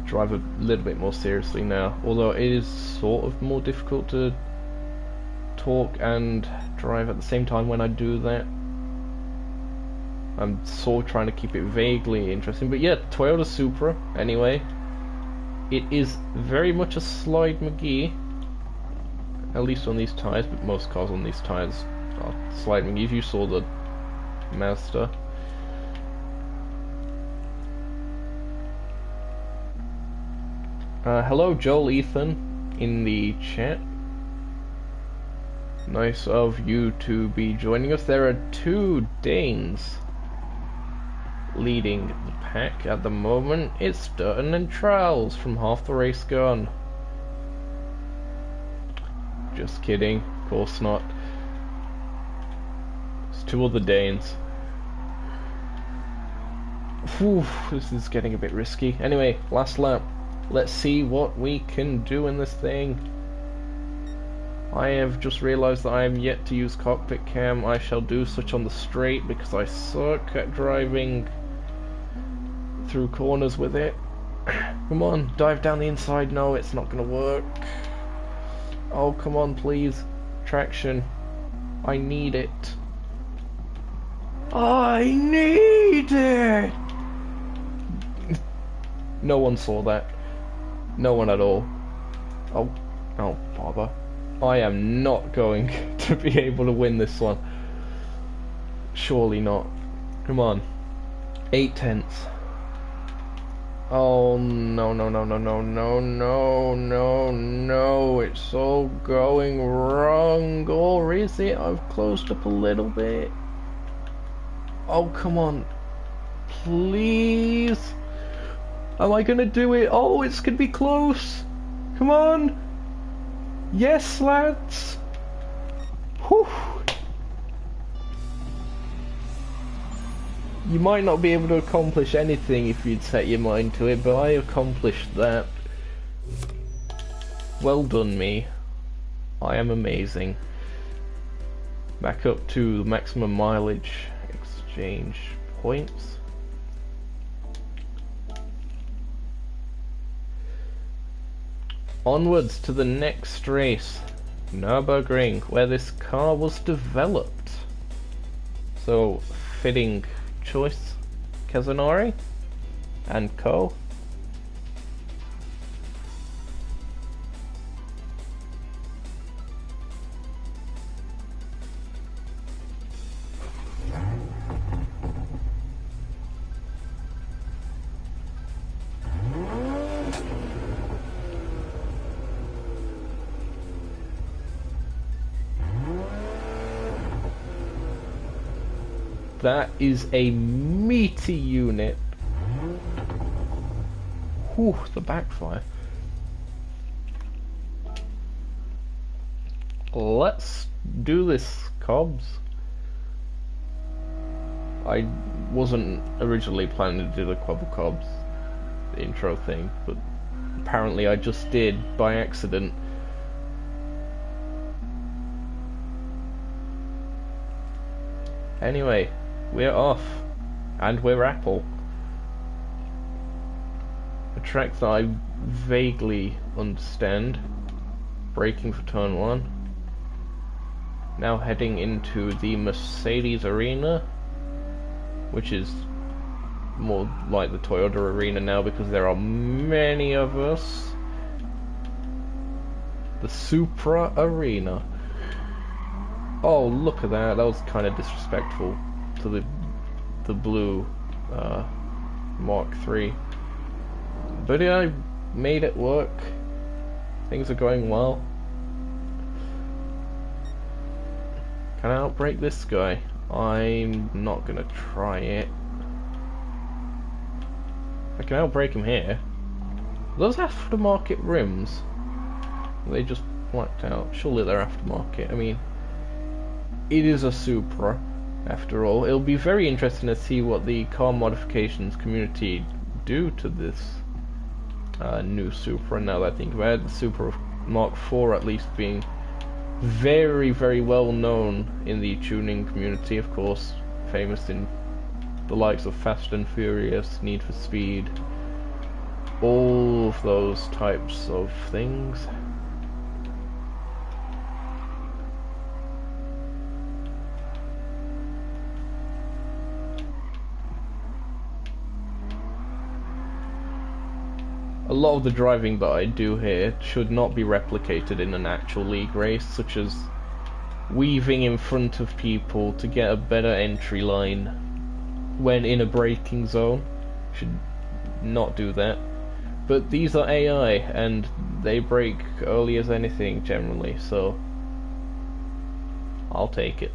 drive a little bit more seriously now, although it is sort of more difficult to talk and drive at the same time when I do that. I'm sort of trying to keep it vaguely interesting, but yeah, Toyota Supra, anyway. It is very much a slide McGee, at least on these tyres, but most cars on these tyres are slide McGees. You saw the Mazda. Hello Joel Ethan in the chat. Nice of you to be joining us. There are two Danes leading the pack at the moment. It's Durton and Trials from Half the Race Gone. Just kidding, of course not. It's two other Danes. Whew, this is getting a bit risky. Anyway, last lap. Let's see what we can do in this thing. I have just realised that I am yet to use cockpit cam. I shall do such on the straight because I suck at driving through corners with it. Come on, dive down the inside. No, it's not gonna work. Oh, come on, please. Traction. I need it. I need it! No one saw that. No one at all. Oh bother. I am not going to be able to win this one. Surely not. Come on. 8/10. Oh no. It's all going wrong. Or is it? I've closed up a little bit. Oh, come on. Please. Am I gonna do it? Oh, it's gonna be close. Come on. Yes, lads. Whew. You might not be able to accomplish anything if you'd set your mind to it, but I accomplished that. Well done, me. I am amazing. Back up to the maximum mileage exchange points. Onwards to the next race, Nürburgring, where this car was developed. So, fitting choice, Kazunori and co. That is a meaty unit. Whew, the backfire. Let's do this, Cobbs. I wasn't originally planning to do the Quabble Cobbs intro thing, but apparently I just did by accident. Anyway, we're off, and we're Apple. A track that I vaguely understand. Braking for turn 1. Now heading into the Mercedes Arena, which is more like the Toyota Arena now because there are many of us. The Supra Arena. Oh, look at that. That was kind of disrespectful to the blue Mark III. But yeah, I made it work. Things are going well. Can I outbrake this guy? I'm not gonna try it. I can outbrake him here. Those aftermarket rims, they just blacked out. Surely they're aftermarket. I mean, it is a Supra, after all. It'll be very interesting to see what the car modifications community do to this new Supra. Now that I think about it, the Supra Mark IV at least being very, very well known in the tuning community, of course, famous in the likes of Fast and Furious, Need for Speed, all of those types of things. A a lot of the driving that I do here should not be replicated in an actual league race, such as weaving in front of people to get a better entry line when in a braking zone. Should not do that. But these are AI, and they brake early as anything generally, so I'll take it.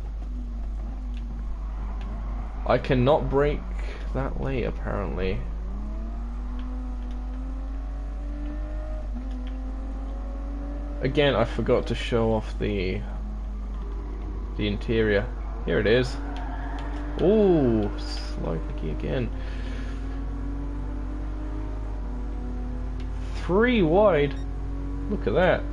I cannot brake that late apparently. Again, I forgot to show off the interior. Here it is. Ooh, slide picky again. 3 wide. Look at that.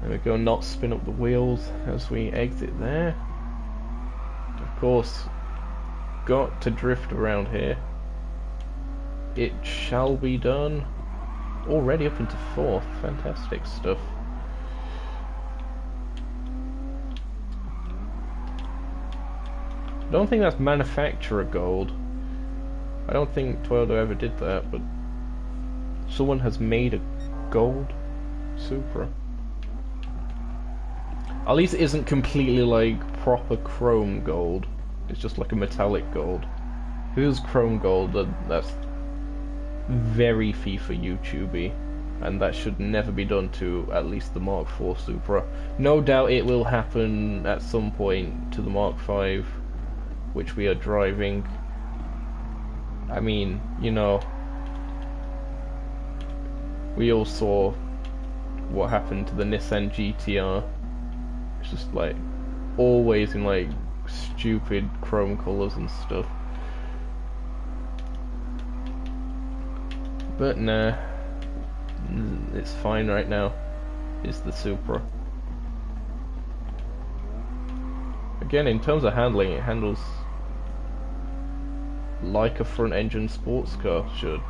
There we go, not spin up the wheels as we exit there. Of course, got to drift around here. It shall be done. Already up into 4th, fantastic stuff. I don't think that's manufacturer gold. I don't think Toyota ever did that, but someone has made a gold Supra. At least it isn't completely like proper chrome gold. It's just like a metallic gold. If it was chrome gold, that's very FIFA YouTubey, and that should never be done to at least the Mark IV Supra. No doubt it will happen at some point to the Mark V, which we are driving. I mean, you know, we all saw what happened to the Nissan GTR. It's just like always in like stupid chrome colours and stuff. But nah, it's fine right now. It's the Supra. Again, in terms of handling, it handles like a front-engine sports car should.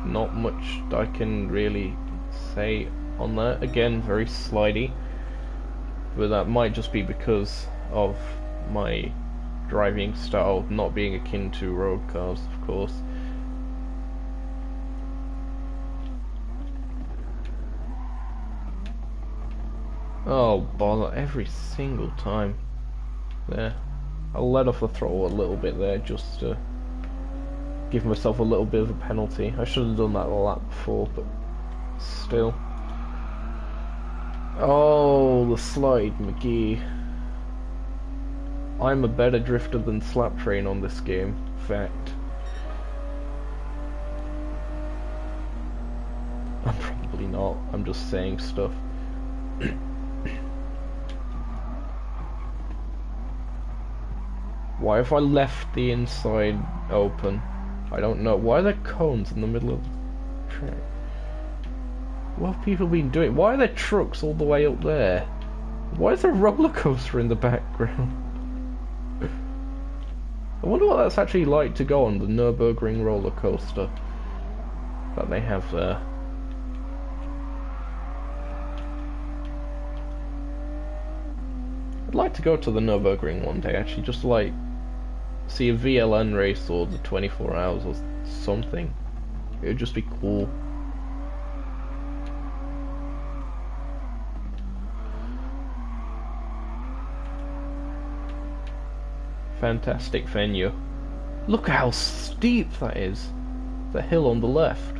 Not much I can really say on that. Again, very slidey, but that might just be because of my driving style not being akin to road cars, of course. Oh bother, every single time. There. I'll let off the throttle a little bit there just to give myself a little bit of a penalty. I should have done that a lap before, but still. Oh, the slide, McGee. I'm a better drifter than Slaptrain on this game. Fact. I'm probably not. I'm just saying stuff. Why have I left the inside open? I don't know. Why are there cones in the middle of the track? What have people been doing? Why are there trucks all the way up there? Why is there a roller coaster in the background? I wonder what that's actually like to go on, the Nürburgring roller coaster that they have there. I'd like to go to the Nürburgring one day, actually, just to like see a VLN race or the 24 hours or something. It would just be cool. Fantastic venue. Look how steep that is. The hill on the left.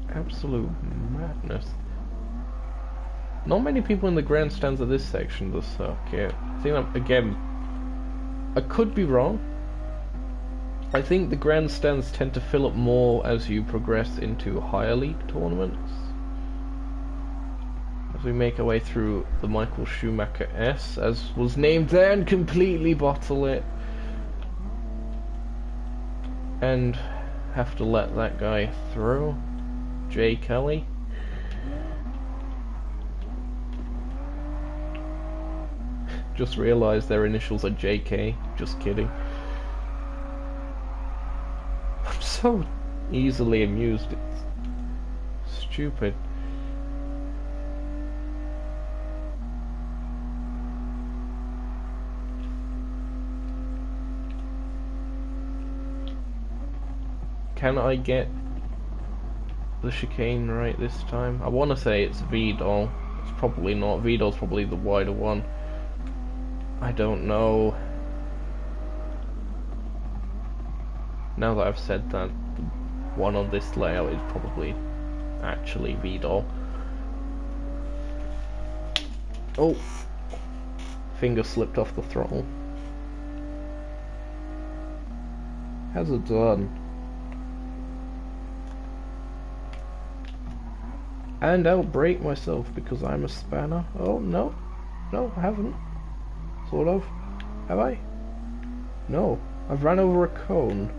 Absolute madness. Not many people in the grandstands of this section of the circuit. I think that, again, I could be wrong. I think the grandstands tend to fill up more as you progress into higher league tournaments. As we make our way through the Michael Schumacher S, as was named there, and completely bottle it. And have to let that guy through. Jay Kelly. Just realised their initials are JK. Just kidding. so easily amused, it's stupid. Can I get the chicane right this time? I want to say it's VDOL. It's probably not. VDOL's probably the wider one. I don't know. Now that I've said that, the one on this layout is probably actually VDOL. Oh! Finger slipped off the throttle. How's it done? And I'll break myself because I'm a spanner. Oh, no. No, I haven't. Sort of. Have I? No. I've ran over a cone.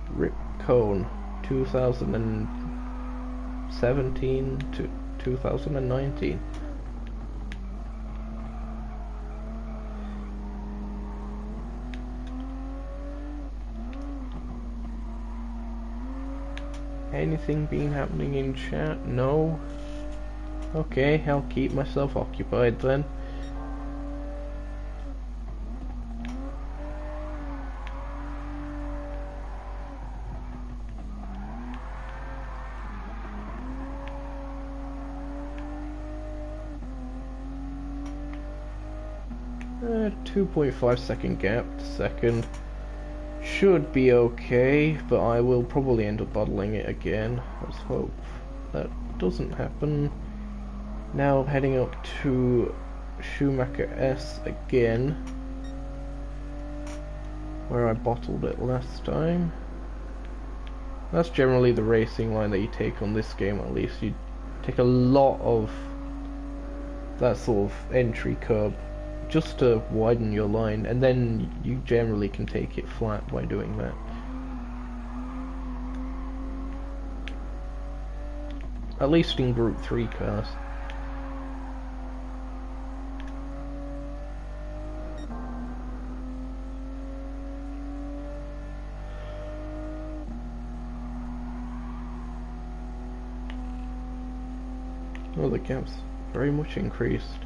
Rip cone. 2017 to 2019. Anything been happening in chat? No. Okay, I'll keep myself occupied then. Uh, 2.5 second gap to second. Should be okay, but I will probably end up bottling it again. Let's hope that doesn't happen. Now heading up to Schumacher S again, where I bottled it last time. That's generally the racing line that you take on this game, at least. You take a lot of that sort of entry curb just to widen your line, and then you generally can take it flat by doing that. At least in Group 3 cars. Oh, the gap's very much increased.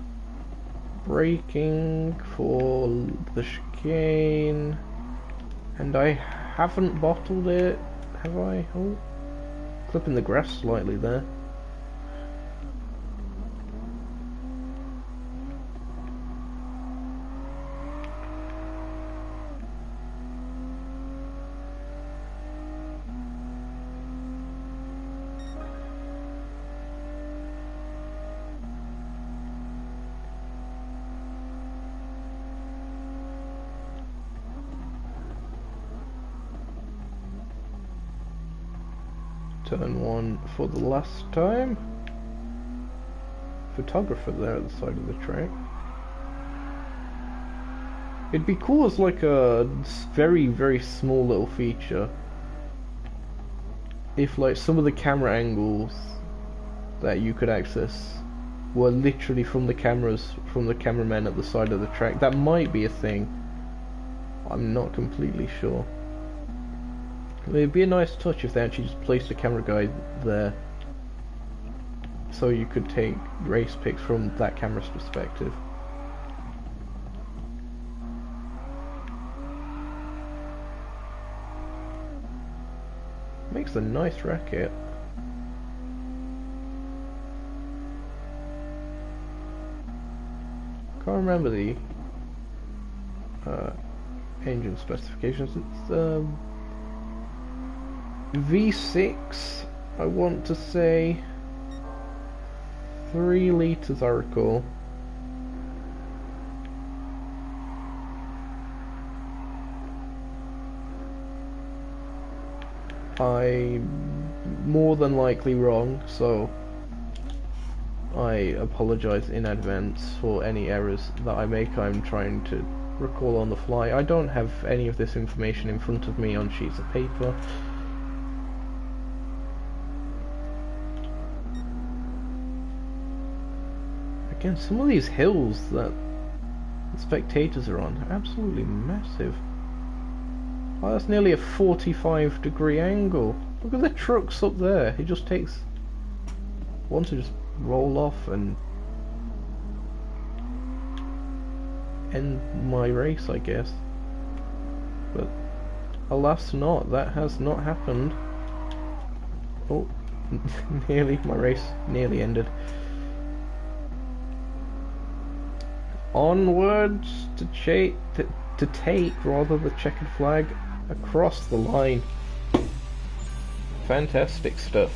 Braking for the chicane, and I haven't bottled it, have I? Oh, clipping the grass slightly there. Turn 1 for the last time. Photographer there at the side of the track. It'd be cool as like a very, very small little feature if like some of the camera angles that you could access were literally from the cameras, from the cameramen at the side of the track. That might be a thing. I'm not completely sure. It'd be a nice touch if they actually just placed a camera guy there, so you could take race pics from that camera's perspective. Makes a nice racket. Can't remember the engine specifications. It's V6, I want to say. 3 litres, I recall. I'm more than likely wrong, so I apologise in advance for any errors that I make. I'm trying to recall on the fly. I don't have any of this information in front of me on sheets of paper. Again, some of these hills that the spectators are on are absolutely massive. Oh, that's nearly a 45-degree angle. Look at the trucks up there. It just takes one to just roll off and end my race, I guess. But alas not, that has not happened. Oh, nearly, my race nearly ended. Onwards to take rather the checkered flag across the line. Fantastic stuff.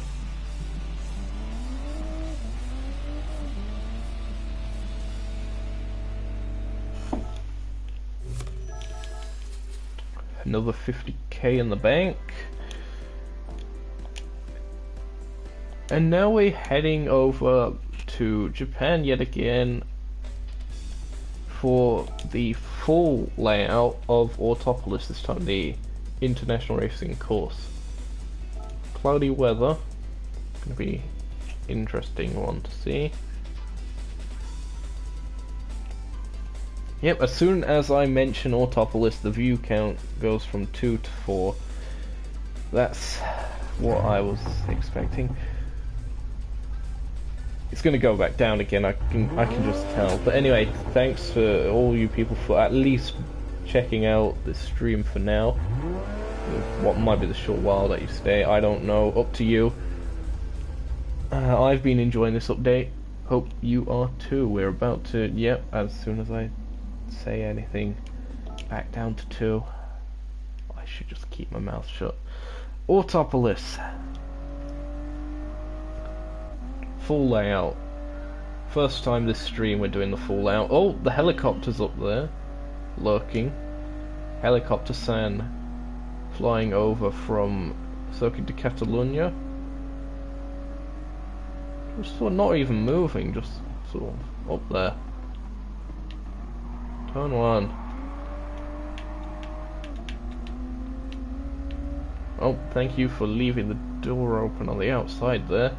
Another 50k in the bank. And now we're heading over to Japan yet again for the full layout of Autopolis, this time the international racing course. Cloudy weather, gonna be interesting one to see. Yep, as soon as I mention Autopolis, the view count goes from 2 to 4. That's what I was expecting. It's going to go back down again, I can just tell. But anyway, thanks for all you people for at least checking out this stream for now. What might be the short while that you stay, I don't know, up to you. I've been enjoying this update, hope you are too. We're about to, yep, as soon as I say anything, back down to 2. I should just keep my mouth shut. Autopolis. Full layout. First time this stream we're doing the full layout. Oh, the helicopter's up there, lurking. Helicopter San, flying over from Circuit de Catalunya. Just sort of not even moving, just sort of up there. Turn 1. Oh, thank you for leaving the door open on the outside there.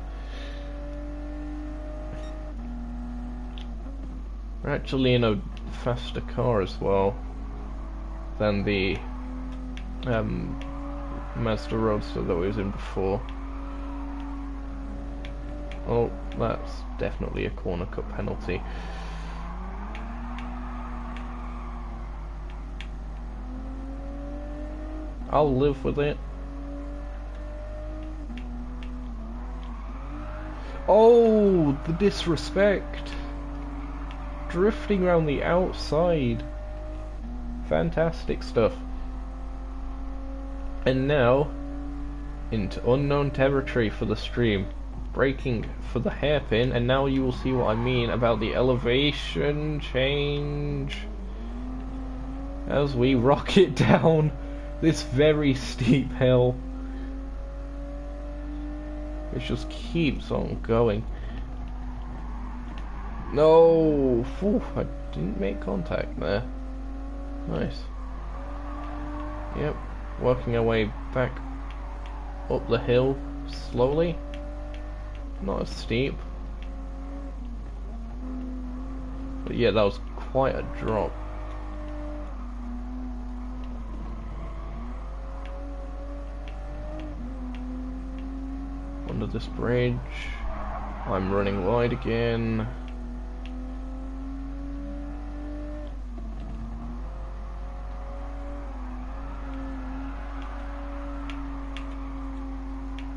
We're actually in a faster car as well than the Mazda Roadster that we was in before. Oh, that's definitely a corner cut penalty. I'll live with it. Oh, the disrespect. Drifting around the outside. Fantastic stuff. And now into unknown territory for the stream. Braking for the hairpin, and now you will see what I mean about the elevation change as we rocket down this very steep hill. It just keeps on going. No! Phew, I didn't make contact there. Nice. Yep, working our way back up the hill slowly. Not as steep. But yeah, that was quite a drop. Under this bridge. I'm running wide again.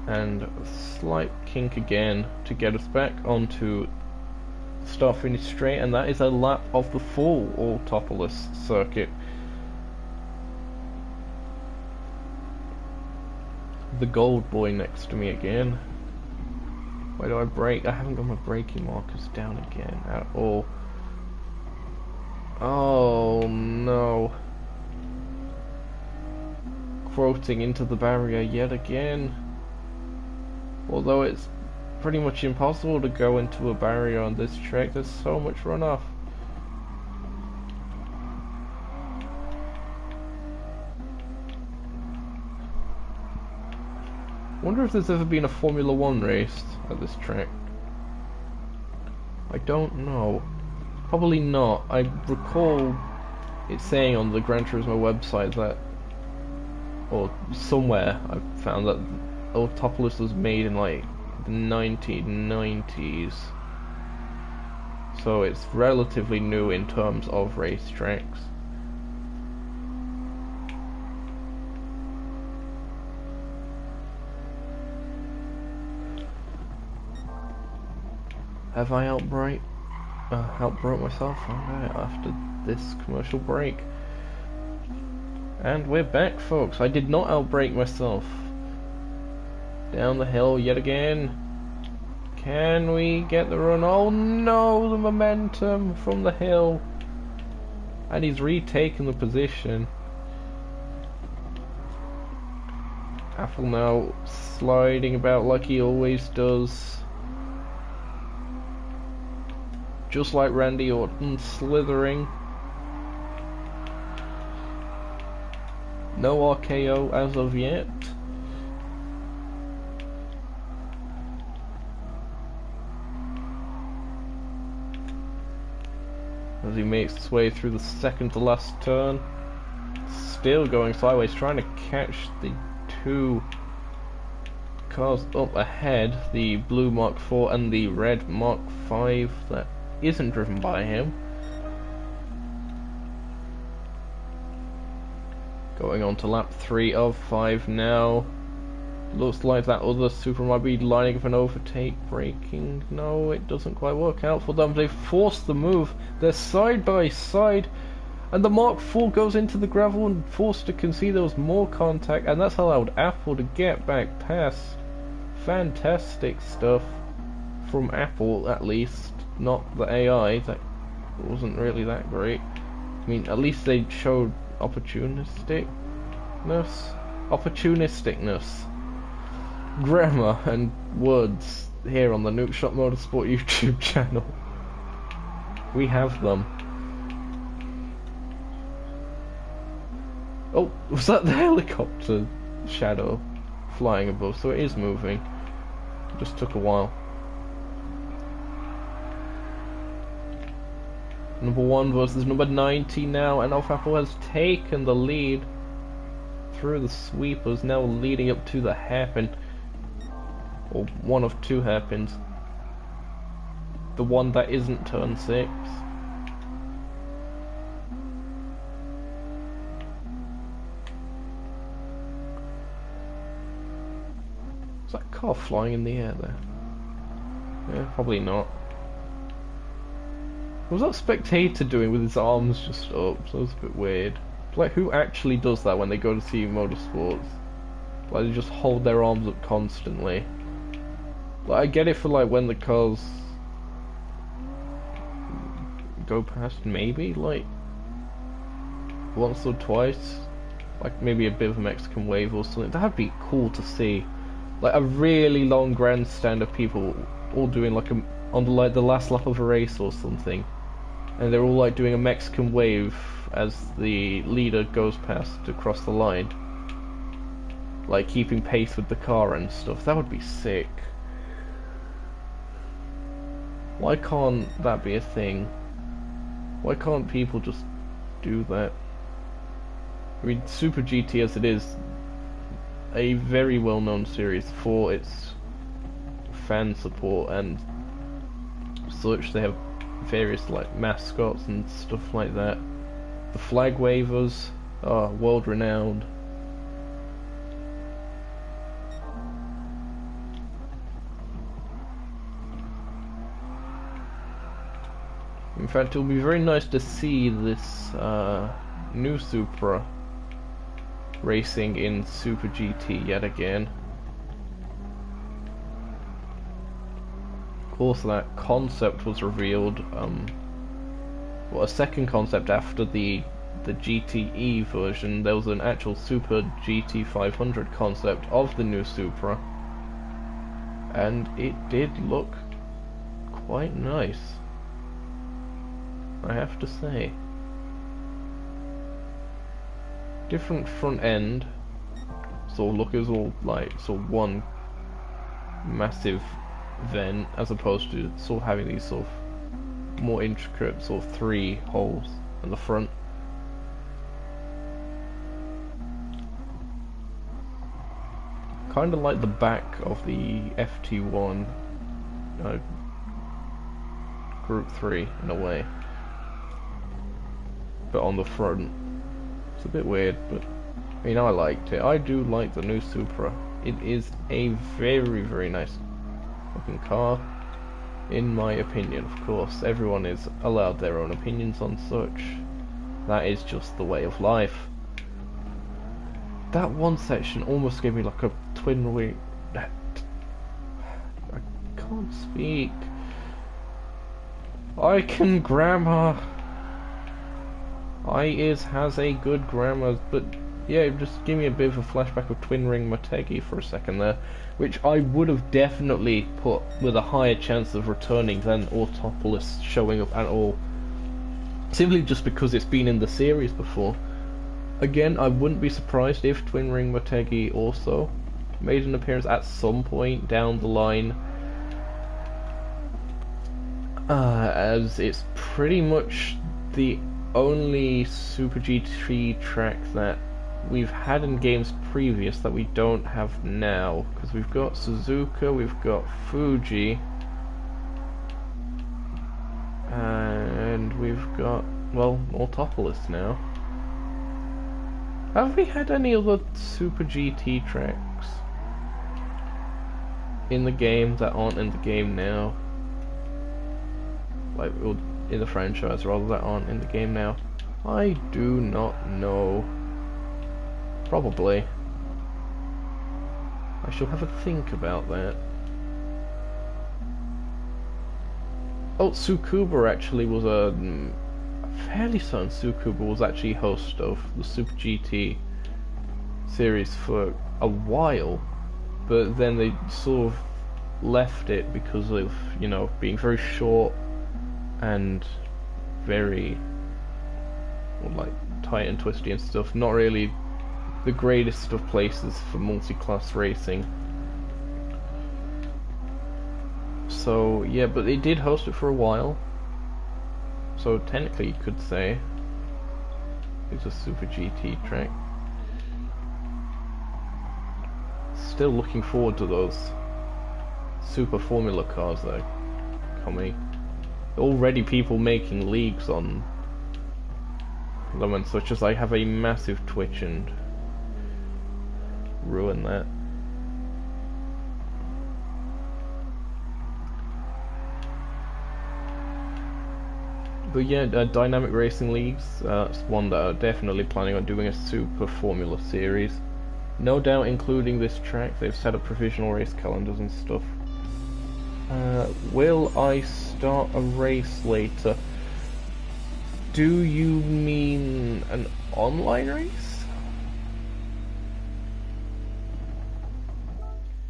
And a slight kink again to get us back onto start finish straight, and that is a lap of the full Autopolis circuit. The gold boy next to me again. Where do I brake? I haven't got my braking markers down again at all. Oh no. Quoting into the barrier yet again. Although it's pretty much impossible to go into a barrier on this track, there's so much runoff. Wonder if there's ever been a Formula 1 race at this track. I don't know. Probably not. I recall it saying on the Gran Turismo website that or somewhere I found that Autopolis was made in like the 1990s, so it's relatively new in terms of racetracks. Have I outbroke myself? Alright, after this commercial break. And we're back, folks. I did not outbrake myself. Down the hill yet again. Can we get the run? Oh no, the momentum from the hill. And he's retaken the position. Apple now sliding about like he always does. Just like Randy Orton, slithering. No RKO as of yet. As he makes his way through the second to last turn. Still going sideways, trying to catch the two cars up ahead. The blue Mark IV and the red Mark V that isn't driven by him. Going on to lap 3 of 5 now. Looks like that other Supra might be lining up an overtake, braking. No, it doesn't quite work out for them. They've forced the move. They're side by side. And the Mark IV goes into the gravel, and Forster can see there was more contact, and that's allowed Apple to get back past. Fantastic stuff from Apple, at least. Not the AI, that wasn't really that great. I mean, at least they showed opportunisticness. Grammar and words here on the Nukeshot Motorsport YouTube channel. We have them. Oh, was that the helicopter shadow flying above? So it is moving. It just took a while. Number 1 versus number 90 now, and offapple has taken the lead through the sweepers, now leading up to the hairpin. Or one of 2 hairpins. The one that isn't turn 6. Is that car flying in the air there? Yeah, probably not. What was that spectator doing with his arms just up? That was a bit weird. Like, who actually does that when they go to see motorsports? Like, they just hold their arms up constantly. Like, I get it for like when the cars go past, maybe like once or twice, like maybe a bit of a Mexican wave or something. That'd be cool to see, like a really long grandstand of people all doing like on the last lap of a race or something, and they're all like doing a Mexican wave as the leader goes past across the line, like keeping pace with the car and stuff. That would be sick. Why can't that be a thing? Why can't people just do that? I mean, Super GT as it is, a very well-known series for its fan support and such. They have various like mascots and stuff like that. The flag wavers are world-renowned. In fact, it'll be very nice to see this new Supra racing in Super GT yet again. Of course, that concept was revealed, well, a second concept after the GTE version. There was an actual Super GT 500 concept of the new Supra, and it did look quite nice, I have to say. Different front end, so look, is all like one massive vent, as opposed to sort of having these sort of more intricate sort of 3 holes in the front. kind of like the back of the FT1 Group 3 in a way, but on the front. It's a bit weird, but I liked it. I do like the new Supra. It is a very, very nice looking car, in my opinion. Of course, everyone is allowed their own opinions on such. That is just the way of life. That one section almost gave me like a twin wing. I can't speak. I can grammar. Has a good grammar, but yeah, just give me a bit of a flashback of twin ring Motegi for a second there, which I would have definitely put with a higher chance of returning than Autopolis showing up at all. Simply just because it's been in the series before. Again, I wouldn't be surprised if twin ring Motegi also made an appearance at some point down the line, as it's pretty much the only Super GT track that we've had in games previous that we don't have now, because we've got Suzuka, we've got Fuji, and we've got, well, Autopolis now. Have we had any other Super GT tracks in the game that aren't in the game now? Like, in the franchise, rather, that aren't in the game now? I do not know. Probably. I shall have a think about that. Oh, Tsukuba actually was a fairly certain Tsukuba was actually host of the Super GT series for a while, but then they sort of left it because of, being very short and very, well, like, tight and twisty and stuff. Not really the greatest of places for multi-class racing. So yeah, but they did host it for a while, so technically you could say it's a Super GT track. Still looking forward to those Super Formula cars that are coming. Already people making leagues on them and such, as I have a massive Twitch and ruin that. But yeah, Dynamic Racing Leagues, it's one that I'm definitely planning on doing a Super Formula series. No doubt including this track. They've set up provisional race calendars and stuff. Will I start a race later? Do you mean an online race?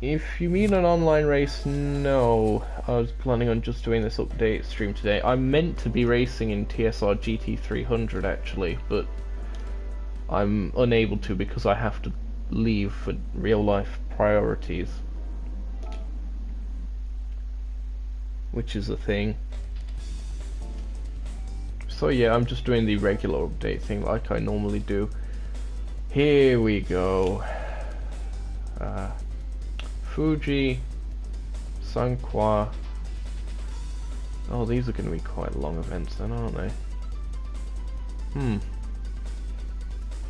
If you mean an online race, no. I was planning on just doing this update stream today. I'm meant to be racing in TSR GT300 actually, but I'm unable to because I have to leave for real life priorities, which is a thing. So yeah, I'm just doing the regular update thing like I normally do. Here we go. Fuji, Sanqua. Oh, these are going to be quite long events then, aren't they?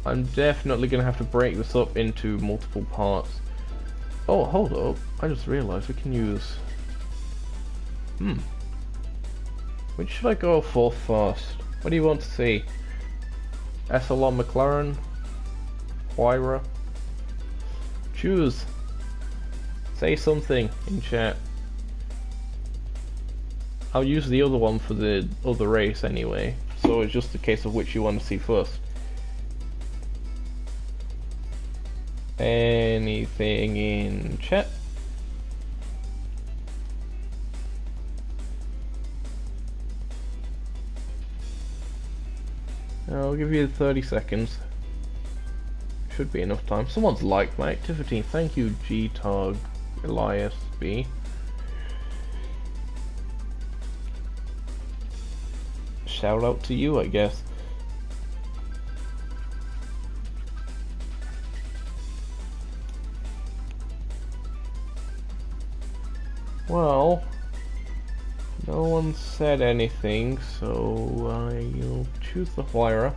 I'm definitely going to have to break this up into multiple parts. Oh, hold up. I just realised we can use... Which should I go for first? What do you want to see? SLR McLaren? Huayra? Choose. Say something in chat. I'll use the other one for the other race anyway, so it's just a case of which you want to see first. Anything in chat? I'll give you 30 seconds. Should be enough time. Someone's liked my activity. Thank you, G-Tog Elias B. Shout out to you, I guess. Well, no one said anything, so I'll choose the Huayra.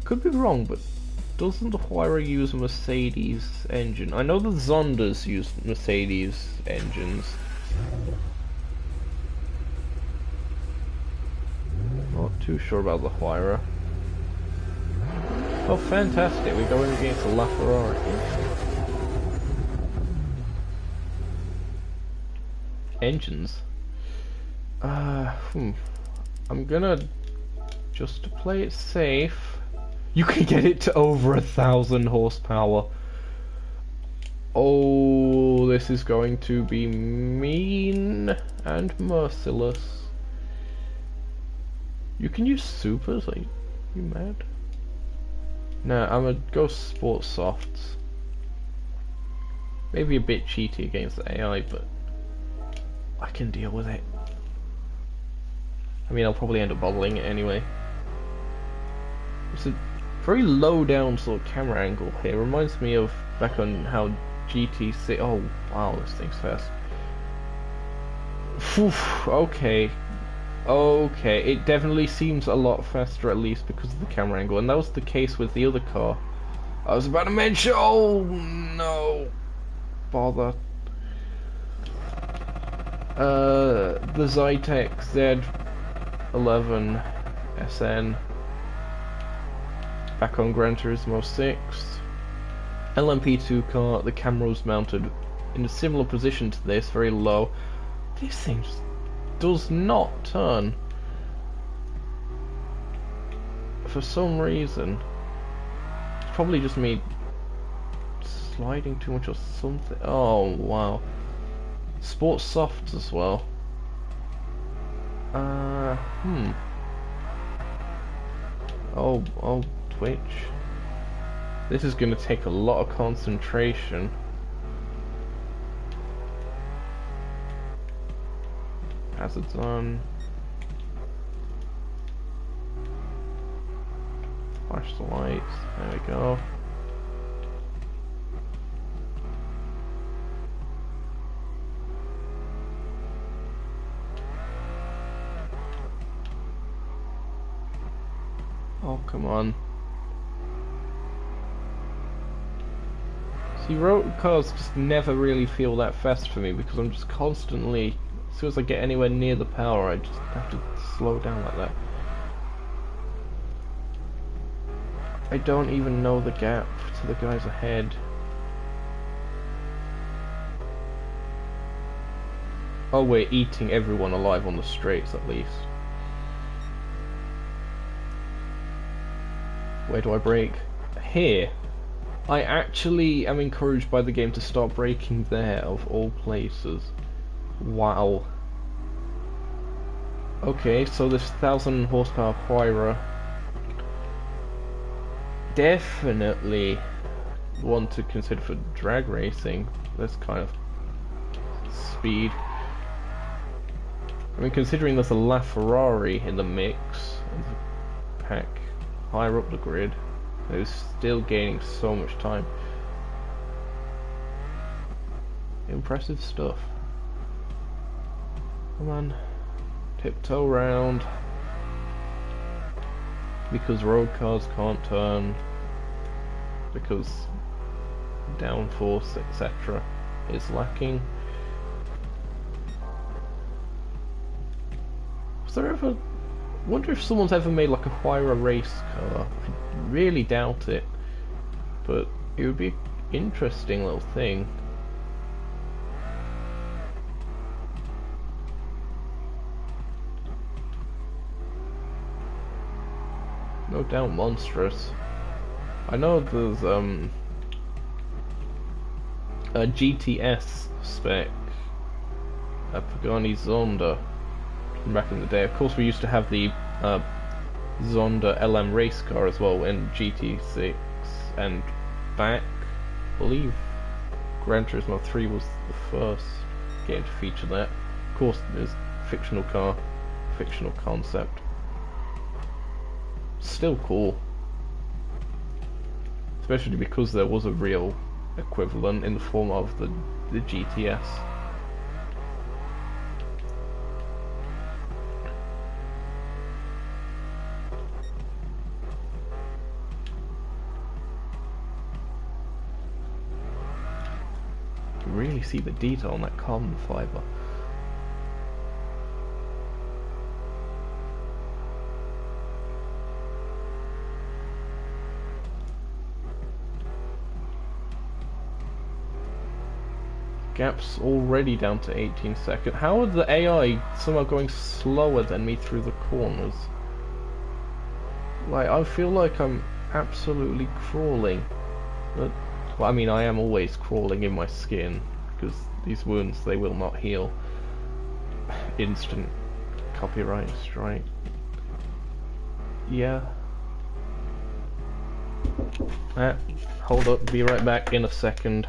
Could be wrong, but doesn't the Huayra use a Mercedes engine? I know the Zondas use Mercedes engines. Not too sure about the Huayra. Oh, fantastic! We're going against a LaFerrari. Engines. I'm gonna just to play it safe. You can get it to over 1,000 horsepower. Oh, this is going to be mean and merciless. You can use supers? Are you mad? Nah, I'm gonna go sport softs. Maybe a bit cheaty against the AI, but I can deal with it. I mean, I'll probably end up bottling it anyway. It's a very low down sort of camera angle here. Reminds me of back on how GT6. Oh wow, this thing's fast. Whew, okay. Okay, it definitely seems a lot faster, at least because of the camera angle, and that was the case with the other car I was about to mention. Oh no, bother. The Zytek Z11 SN, back on Gran Turismo 6. LMP2 car, the camera was mounted in a similar position to this, very low. This thing just does not turn for some reason. It's probably just me sliding too much or something. Oh wow. Sports softs as well. Oh, Twitch. This is gonna take a lot of concentration. Hazards on. Flash the lights. There we go. Oh, come on. See, road cars just never really feel that fast for me because I'm just constantly, as soon as I get anywhere near the power, I just have to slow down like that. I don't even know the gap to the guys ahead. Oh, we're eating everyone alive on the straights at least. Where do I brake? Here. I actually am encouraged by the game to start braking there, of all places. Wow. Okay, so this 1,000 horsepower Huayra, definitely one to consider for drag racing. This kind of speed. I mean, considering there's a LaFerrari in the mix and the pack higher up the grid, they're still gaining so much time. Impressive stuff. Come on, tiptoe round. Because road cars can't turn, because downforce, etc. is lacking. Was there ever... wonder if someone's ever made like a Huayra race car. I really doubt it, but it would be an interesting little thing. No doubt monstrous. I know there's a GTS spec, a Pagani Zonda from back in the day. Of course, we used to have the Zonda LM race car as well in GT6 and back. I believe Gran Turismo 3 was the first game to feature that. Of course, there's fictional car, fictional concept. Still cool. especially because there was a real equivalent in the form of the GTS. You can really see the detail on that carbon fiber. Gap's already down to 18 seconds. How is the AI somehow going slower than me through the corners? Like, I feel like I'm absolutely crawling. But, well, I mean, I am always crawling in my skin, because these wounds, they will not heal. Instant copyright strike. Yeah. Hold up, be right back in a second.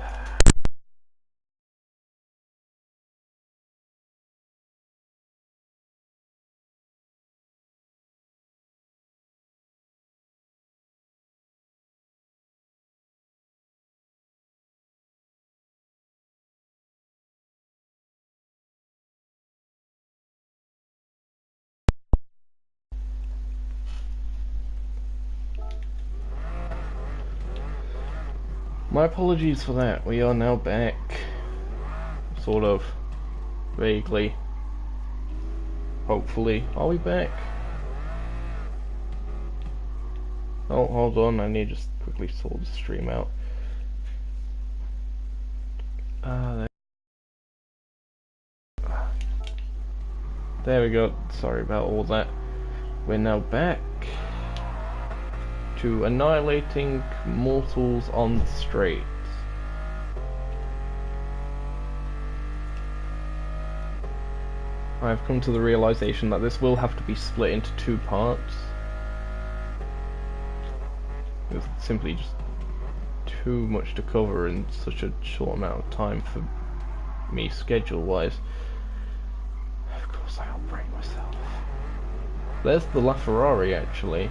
My apologies for that. We are now back. Sort of. Vaguely. Hopefully. Are we back? Oh, hold on. I need to just quickly sort the stream out. There we go. Sorry about all that. We're now back to annihilating mortals on the straight. I've come to the realization that this will have to be split into 2 parts. It's simply just too much to cover in such a short amount of time for me schedule-wise. Of course I outbreak myself. There's the LaFerrari actually.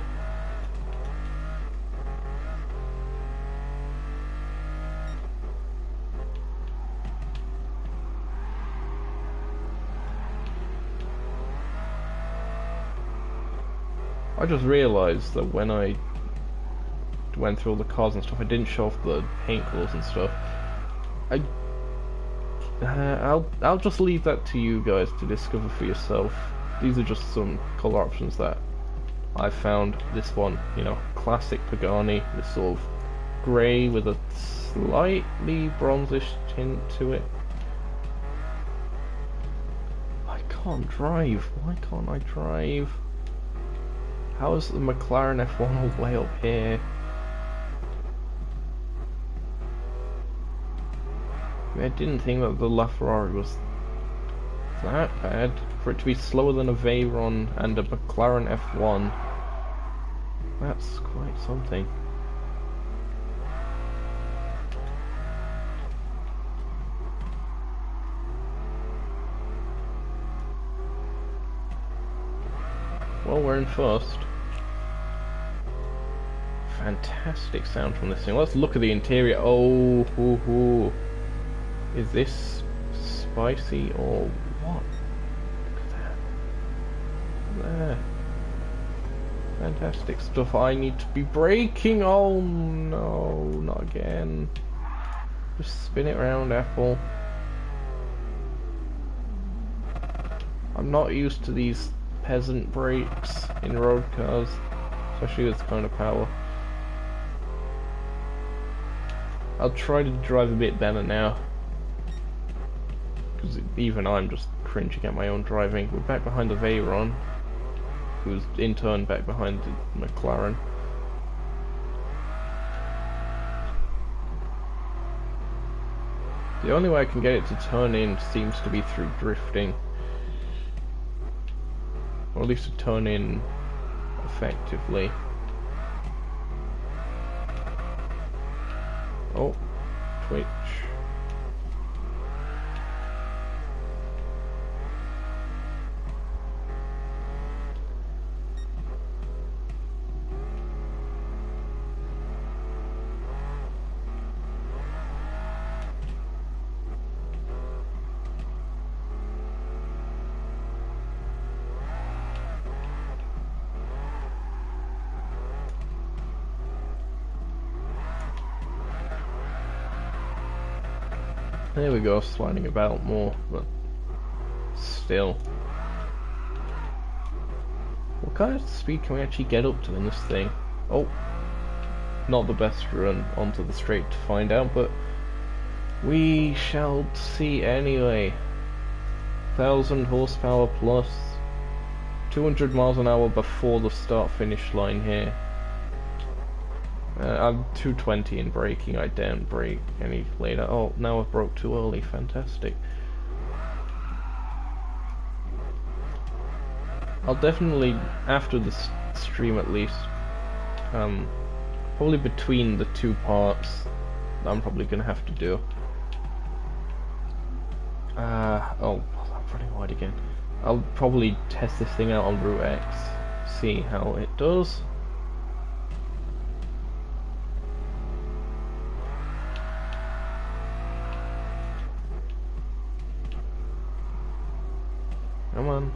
I just realised that when I went through all the cars and stuff, I didn't show off the paint colours and stuff. I'll just leave that to you guys to discover for yourself. These are just some colour options that I found. This one, you know, classic Pagani, this sort of grey with a slightly bronzish tint to it. I can't drive. Why can't I drive? How is the McLaren F1 all the way up here? I didn't think that the LaFerrari was that bad. For it to be slower than a Veyron and a McLaren F1, that's quite something. Well, we're in first. Fantastic sound from this thing. Let's look at the interior. Oh, hoo, hoo. Is this spicy or what? Look at that. There. Fantastic stuff. I need to be braking. Oh no, not again. Just spin it around, Apple. I'm not used to these peasant brakes in road cars, especially with this kind of power. I'll try to drive a bit better now, because even I'm just cringing at my own driving. We're back behind the Veyron, who's in turn back behind the McLaren. The only way I can get it to turn in seems to be through drifting, or at least to turn in effectively. Oh, Twitch. There we go, sliding about more, but still. What kind of speed can we actually get up to in this thing? Oh, not the best run onto the straight to find out, but we shall see anyway. 1000 horsepower plus, 200 miles an hour before the start-finish line here. I'm 220 in braking, I daren't brake any later. Oh, now I've broke too early, fantastic. I'll definitely, after the stream at least, probably between the two parts, I'm probably gonna have to do. Oh, I'm running wide again. I'll probably test this thing out on Route X, see how it does. Come on.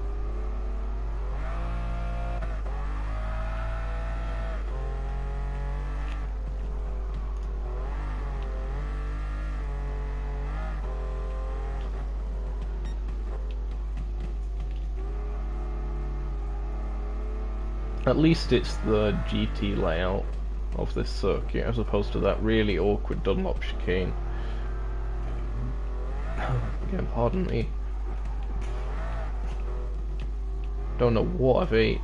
At least it's the GT layout of this circuit as opposed to that really awkward Dunlop chicane. Again, pardon me. Don't know what I've ate,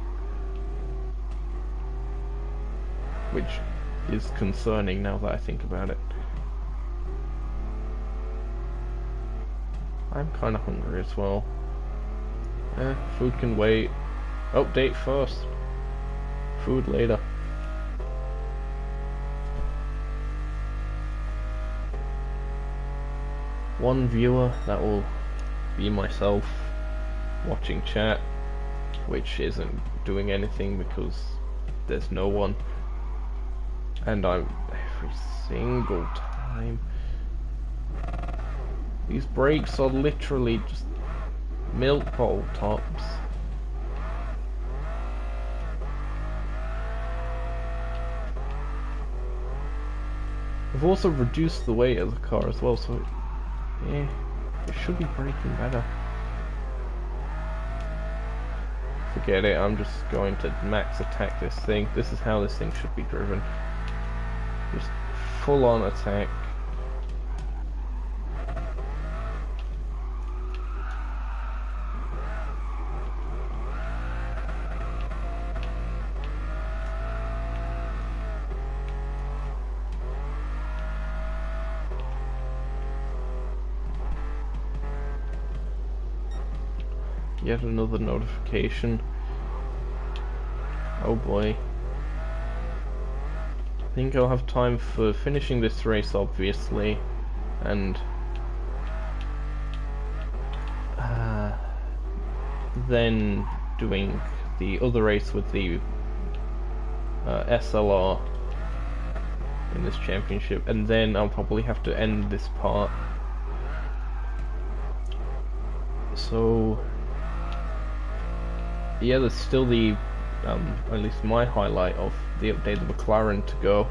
which is concerning now that I think about it. I'm kind of hungry as well. Food can wait. Update first. Food later. One viewer, that will be myself watching chat, which isn't doing anything because there's no one, and I'm every single time. These brakes are literally just milk bottle tops. I've also reduced the weight of the car as well, so it should be braking better. Forget it, I'm just going to max attack this thing. This is how this thing should be driven. Just full on attack. Yet another notification. Oh boy. I think I'll have time for finishing this race, obviously, and then doing the other race with the SLR in this championship, and then I'll probably have to end this part. So yeah, there's still the, at least my highlight of the update, the McLaren to go.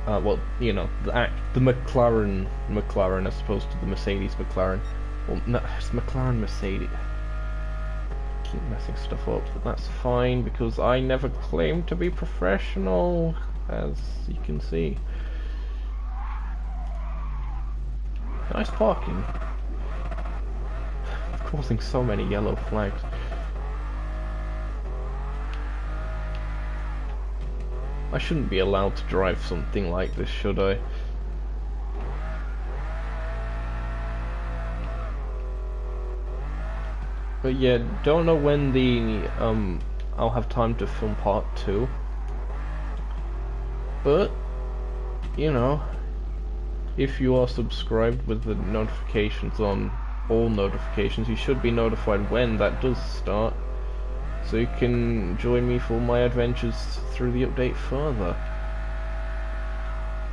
Well, you know, the McLaren as opposed to the Mercedes McLaren. Well, no, it's McLaren Mercedes. I keep messing stuff up, but that's fine because I never claimed to be professional, as you can see. Nice parking. Causing so many yellow flags. I shouldn't be allowed to drive something like this, should I? But yeah, don't know when the I'll have time to film part 2. But you know, if you are subscribed with the notifications on, all notifications, you should be notified when that does start, so you can join me for my adventures through the update further.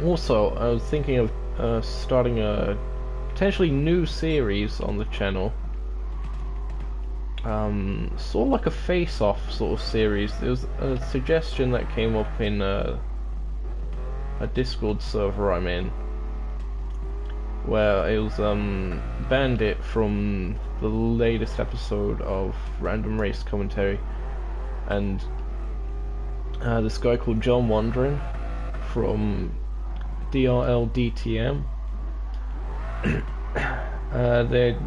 Also, I was thinking of starting a potentially new series on the channel. Sort of like a face-off sort of series. There was a suggestion that came up in a Discord server I'm in. where it was Bandit from the latest episode of Random Race Commentary, and this guy called John Wandering from DRL DTM. They're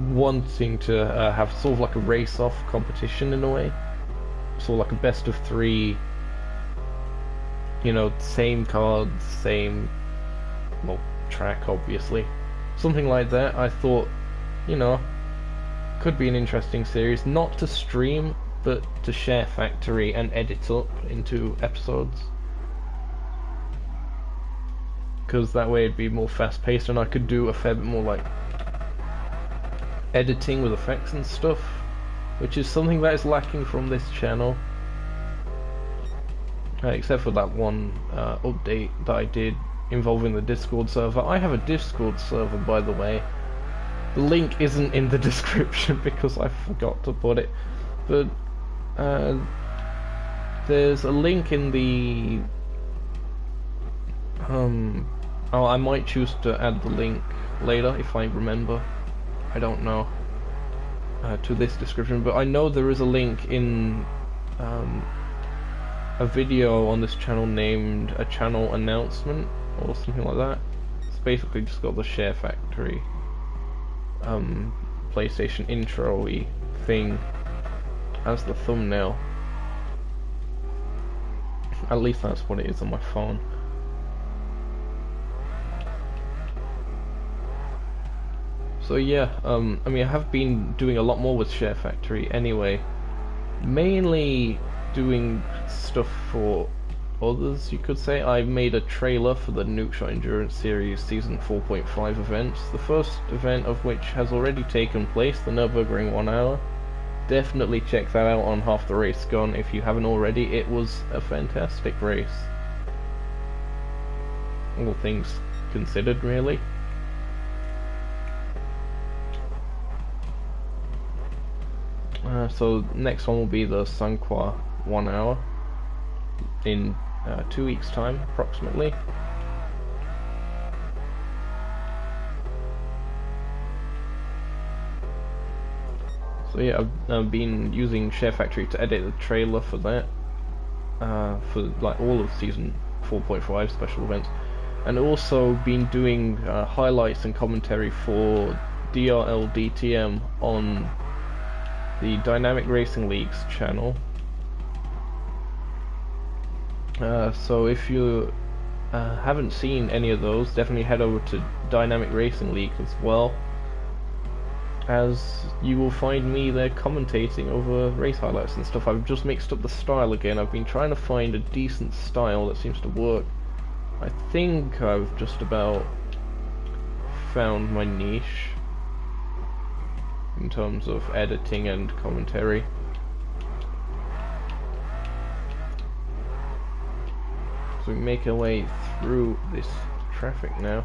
wanting to have sort of like a race-off competition in a way, sort of like a best of three, you know, same cards, same, well, track obviously, something like that. I thought, you know, could be an interesting series, not to stream but to share factory and edit up into episodes, because that way it'd be more fast paced and I could do a fair bit more like editing with effects and stuff, which is something that is lacking from this channel, except for that one update that I did involving the Discord server. I have a Discord server, by the way. The link isn't in the description because I forgot to put it, but there's a link in the oh, I might choose to add the link later if I remember. I don't know, to this description, but I know there is a link in a video on this channel named a channel announcement or something like that. It's basically just got the Share Factory PlayStation intro-y thing as the thumbnail. At least that's what it is on my phone. So yeah, I mean, I have been doing a lot more with Share Factory anyway, mainly doing stuff for others, you could say. I made a trailer for the Nukeshot Endurance Series Season 4.5 events, the first event of which has already taken place, the Nürburgring 1 hour. Definitely check that out on Half the Race Gone if you haven't already. It was a fantastic race, all things considered, really. So next one will be the Sanqua 1 hour in 2 weeks time approximately. So yeah, I've been using Share Factory to edit the trailer for that, for like all of Season 4.5 special events, and also been doing highlights and commentary for DRL DTM on the Dynamic Racing League's channel. So if you haven't seen any of those, definitely head over to Dynamic Racing League as well, as you will find me there commentating over race highlights and stuff. I've just mixed up the style again. I've been trying to find a decent style that seems to work. I think I've just about found my niche in terms of editing and commentary. So we make our way through this traffic now.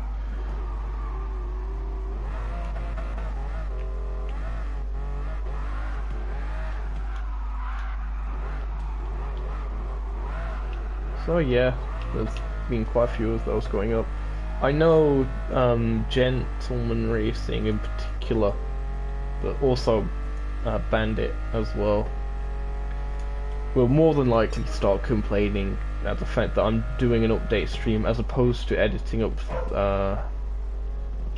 So yeah, there's been quite a few of those going up. I know Gentleman Racing in particular, but also Bandit as well, will more than likely start complaining at the fact that I'm doing an update stream as opposed to editing up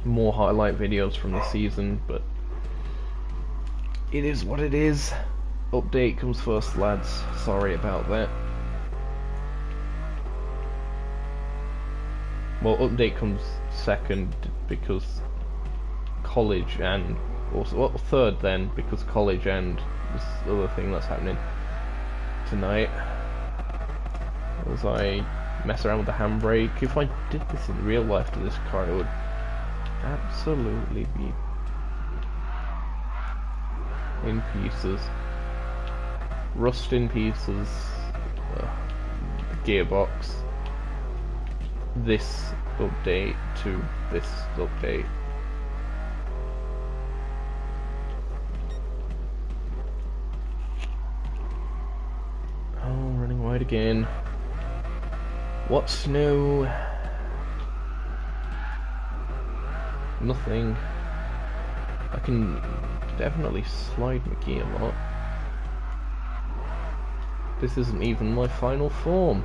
more highlight videos from the season, but it is what it is. Update comes first, lads. Sorry about that. Well, update comes second because college, and also, well, third then because college and this other thing that's happening tonight. As I mess around with the handbrake, if I did this in real life to this car, it would absolutely be in pieces, rust in pieces. The gearbox. This update to this update. Oh, running wide again. What's new? Nothing. I can definitely slide my key a lot. This isn't even my final form.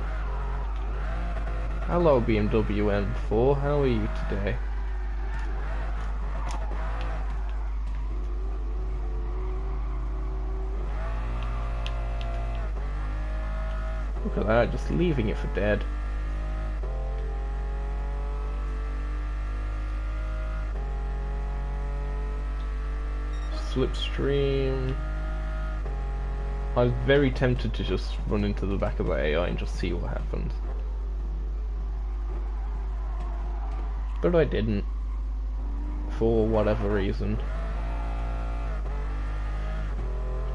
Hello BMW M4, how are you today? Look at that, just leaving it for dead. Slipstream. I was very tempted to just run into the back of the AI and just see what happens. But I didn't. For whatever reason.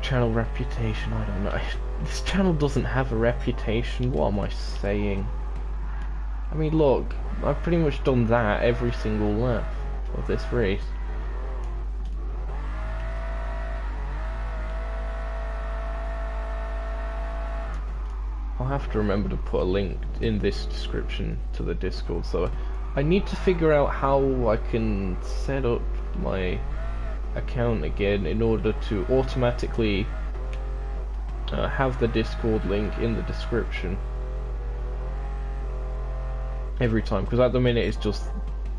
Channel reputation, I don't know. This channel doesn't have a reputation, what am I saying? I mean, look, I've pretty much done that every single lap of this race. I'll have to remember to put a link in this description to the Discord, so I need to figure out how I can set up my account again in order to automatically have the Discord link in the description every time, because at the minute it's just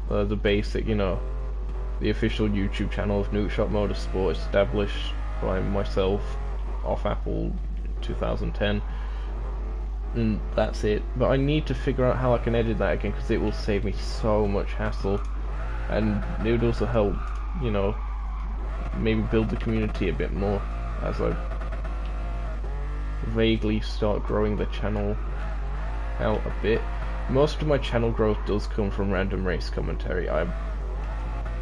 the basic, you know, the official YouTube channel of Nukeshot Motorsport established by myself, offapple 2010, and that's it. But I need to figure out how I can edit that again, because it will save me so much hassle, and it would also help, you know, maybe build the community a bit more as I vaguely start growing the channel out a bit. Most of my channel growth does come from random race commentary, I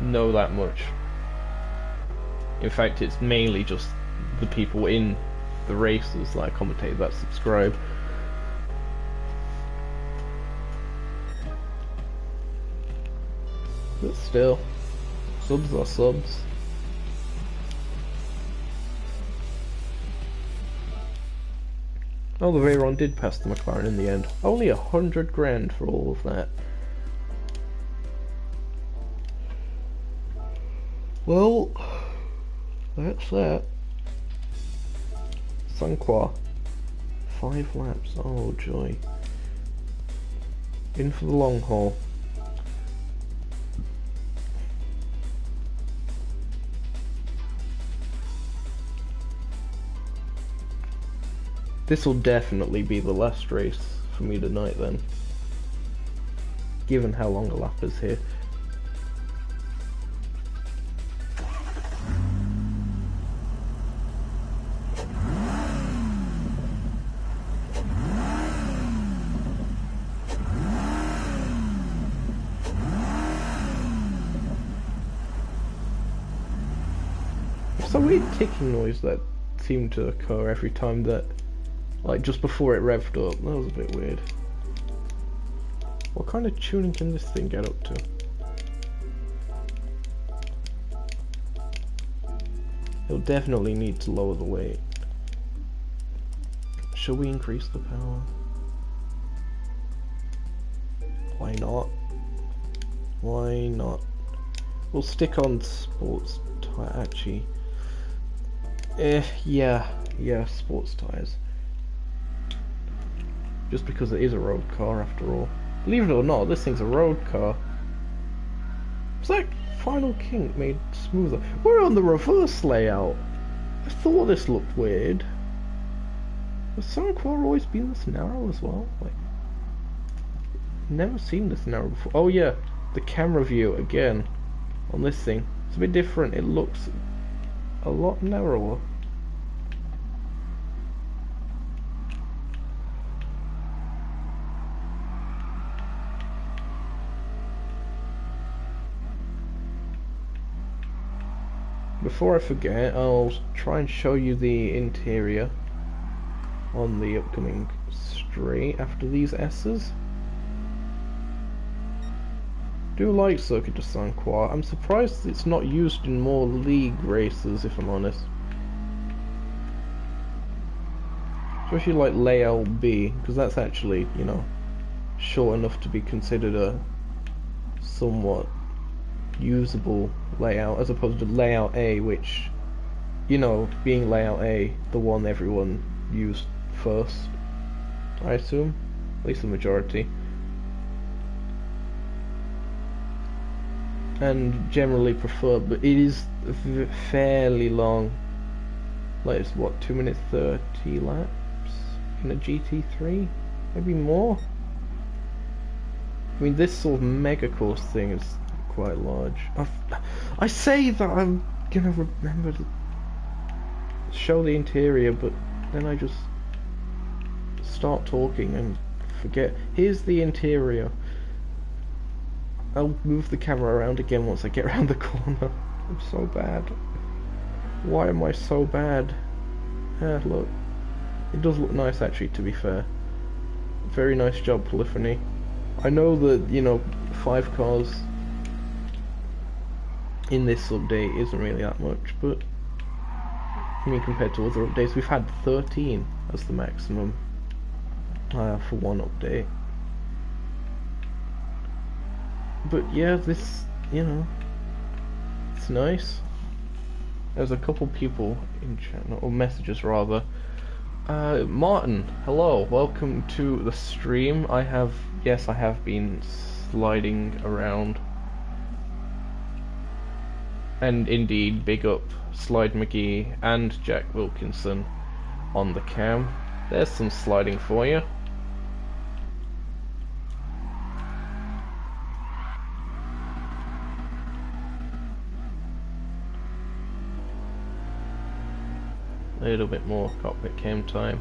know that much. In fact, it's mainly just the people in the races that I commentate that subscribe. But still, subs are subs. Oh, the Veyron did pass the McLaren in the end. Only 100 grand for all of that. Well, that's that. Sunqua. 5 laps. Oh, joy. In for the long haul. This will definitely be the last race for me tonight then, given how long a lap is here. There's a weird ticking noise that seemed to occur every time that, like, just before it revved up. That was a bit weird. What kind of tuning can this thing get up to? It'll definitely need to lower the weight. Shall we increase the power? Why not? Why not? We'll stick on sports tire, actually. Yeah, sports tires. Just because it is a road car after all. Believe it or not, this thing's a road car. It's like Final Kink made smoother. We're on the reverse layout. I thought this looked weird. Has Sunqua always been this narrow as well? Like, never seen this narrow before. Oh yeah, the camera view again on this thing. It's a bit different. It looks a lot narrower. Before I forget, I'll try and show you the interior on the upcoming straight after these S's. Do like Circuit de Saint-Croix. I'm surprised it's not used in more league races, if I'm honest. Especially like Layout B, because that's actually, you know, short enough to be considered a somewhat usable layout as opposed to layout A, which, you know, being layout A, the one everyone used first, I assume, at least the majority. And generally preferred, but it is fairly long. Like, it's what, 2 minutes 30 laps in a GT3? Maybe more? I mean, this sort of mega course thing is quite large. I say that I'm gonna remember to show the interior, but then I just start talking and forget. Here's the interior. I'll move the camera around again once I get around the corner. I'm so bad. Why am I so bad? Look. It does look nice, actually, to be fair. Very nice job, Polyphony. I know that, you know, 5 cars in this update isn't really that much, but I mean, compared to other updates, we've had 13 as the maximum for one update. But yeah, this, you know, it's nice. There's a couple people in chat, or messages rather. Martin, hello, welcome to the stream. Yes, I have been sliding around. And indeed, big up Slide McGee and Jack Wilkinson on the cam. There's some sliding for you. A little bit more cockpit cam time.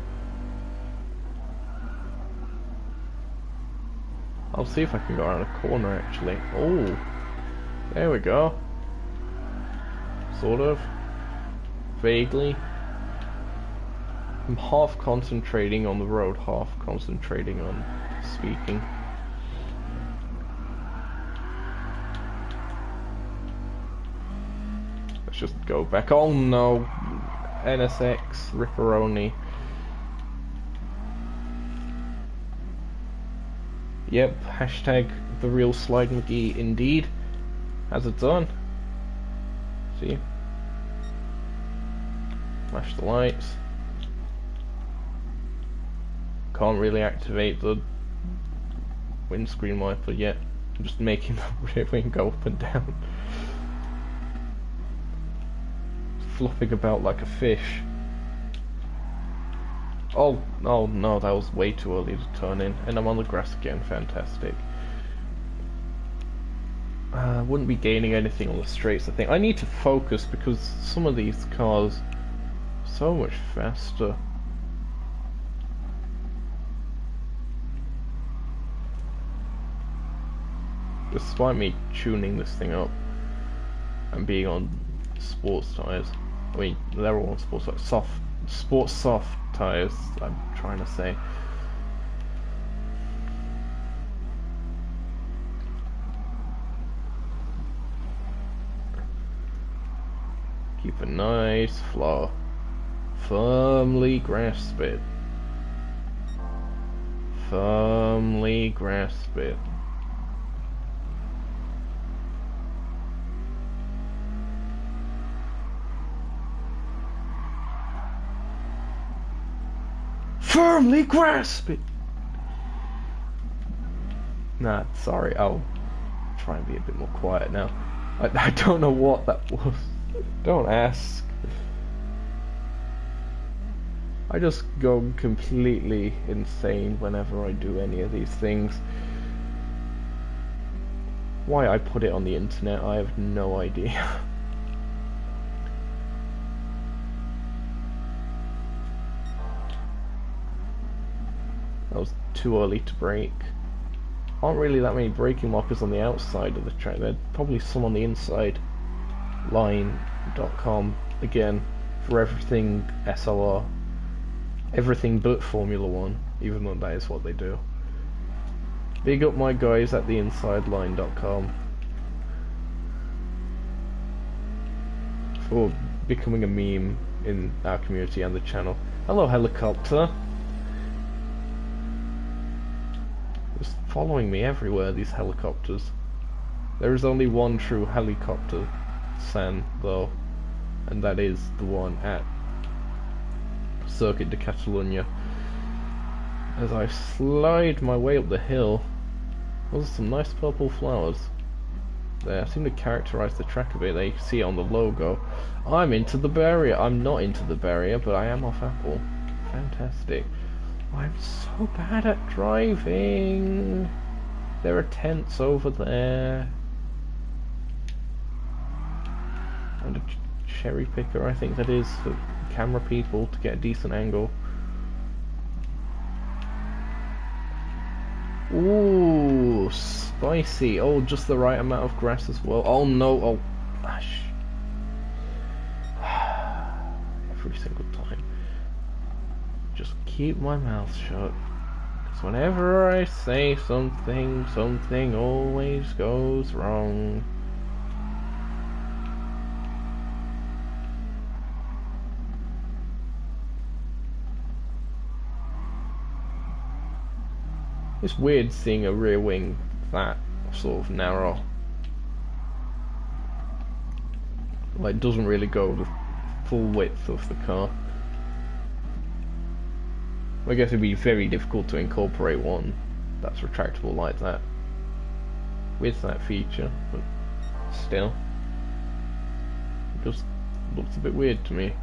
I'll see if I can go around a corner actually. Oh, there we go. Sort of. Vaguely. I'm half concentrating on the road, half concentrating on speaking. Let's just go back. Oh no! NSX Ripperoni. Yep, hashtag the real Slide McGee indeed. How's it done? See? Flash the lights. Can't really activate the windscreen wiper yet. I'm just making the rear wing go up and down. Flopping about like a fish. Oh no, that was way too early to turn in, and I'm on the grass again. Fantastic. Wouldn't be gaining anything on the straights, I think. I need to focus because some of these cars are so much faster. Despite me tuning this thing up and being on sports tires. I mean, they're all on sports tires. Sports soft tires, I'm trying to say. Keep a nice flow. Firmly grasp it. Firmly grasp it. Firmly grasp it! Nah, sorry, I'll try and be a bit more quiet now. I don't know what that was. Don't ask. I just go completely insane whenever I do any of these things. Why I put it on the internet, I have no idea. That was too early to brake. Aren't really that many braking markers on the outside of the track. There's probably some on the inside. Line.com again for everything SLR. Everything but Formula 1, even though that is what they do. Big up my guys at the insideline.com for becoming a meme in our community and the channel. Hello, helicopter. Just following me everywhere, these helicopters. There is only one true helicopter stand though, and that is the one at Circuit de Catalunya. As I slide my way up the hill, those are some nice purple flowers. They seem to characterize the track a bit. They see it on the logo. I'm into the barrier. I'm not into the barrier, but I am off Apple. Fantastic. I'm so bad at driving. There are tents over there. And a cherry picker, I think that is, for camera people to get a decent angle. Ooh, spicy. Oh, just the right amount of grass as well. Oh no, oh, gosh. Every single time. Just keep my mouth shut. Because whenever I say something, something always goes wrong. It's weird seeing a rear wing that sort of narrow. Like, doesn't really go the full width of the car. I guess it'd be very difficult to incorporate one that's retractable like that with that feature, but still, it just looks a bit weird to me.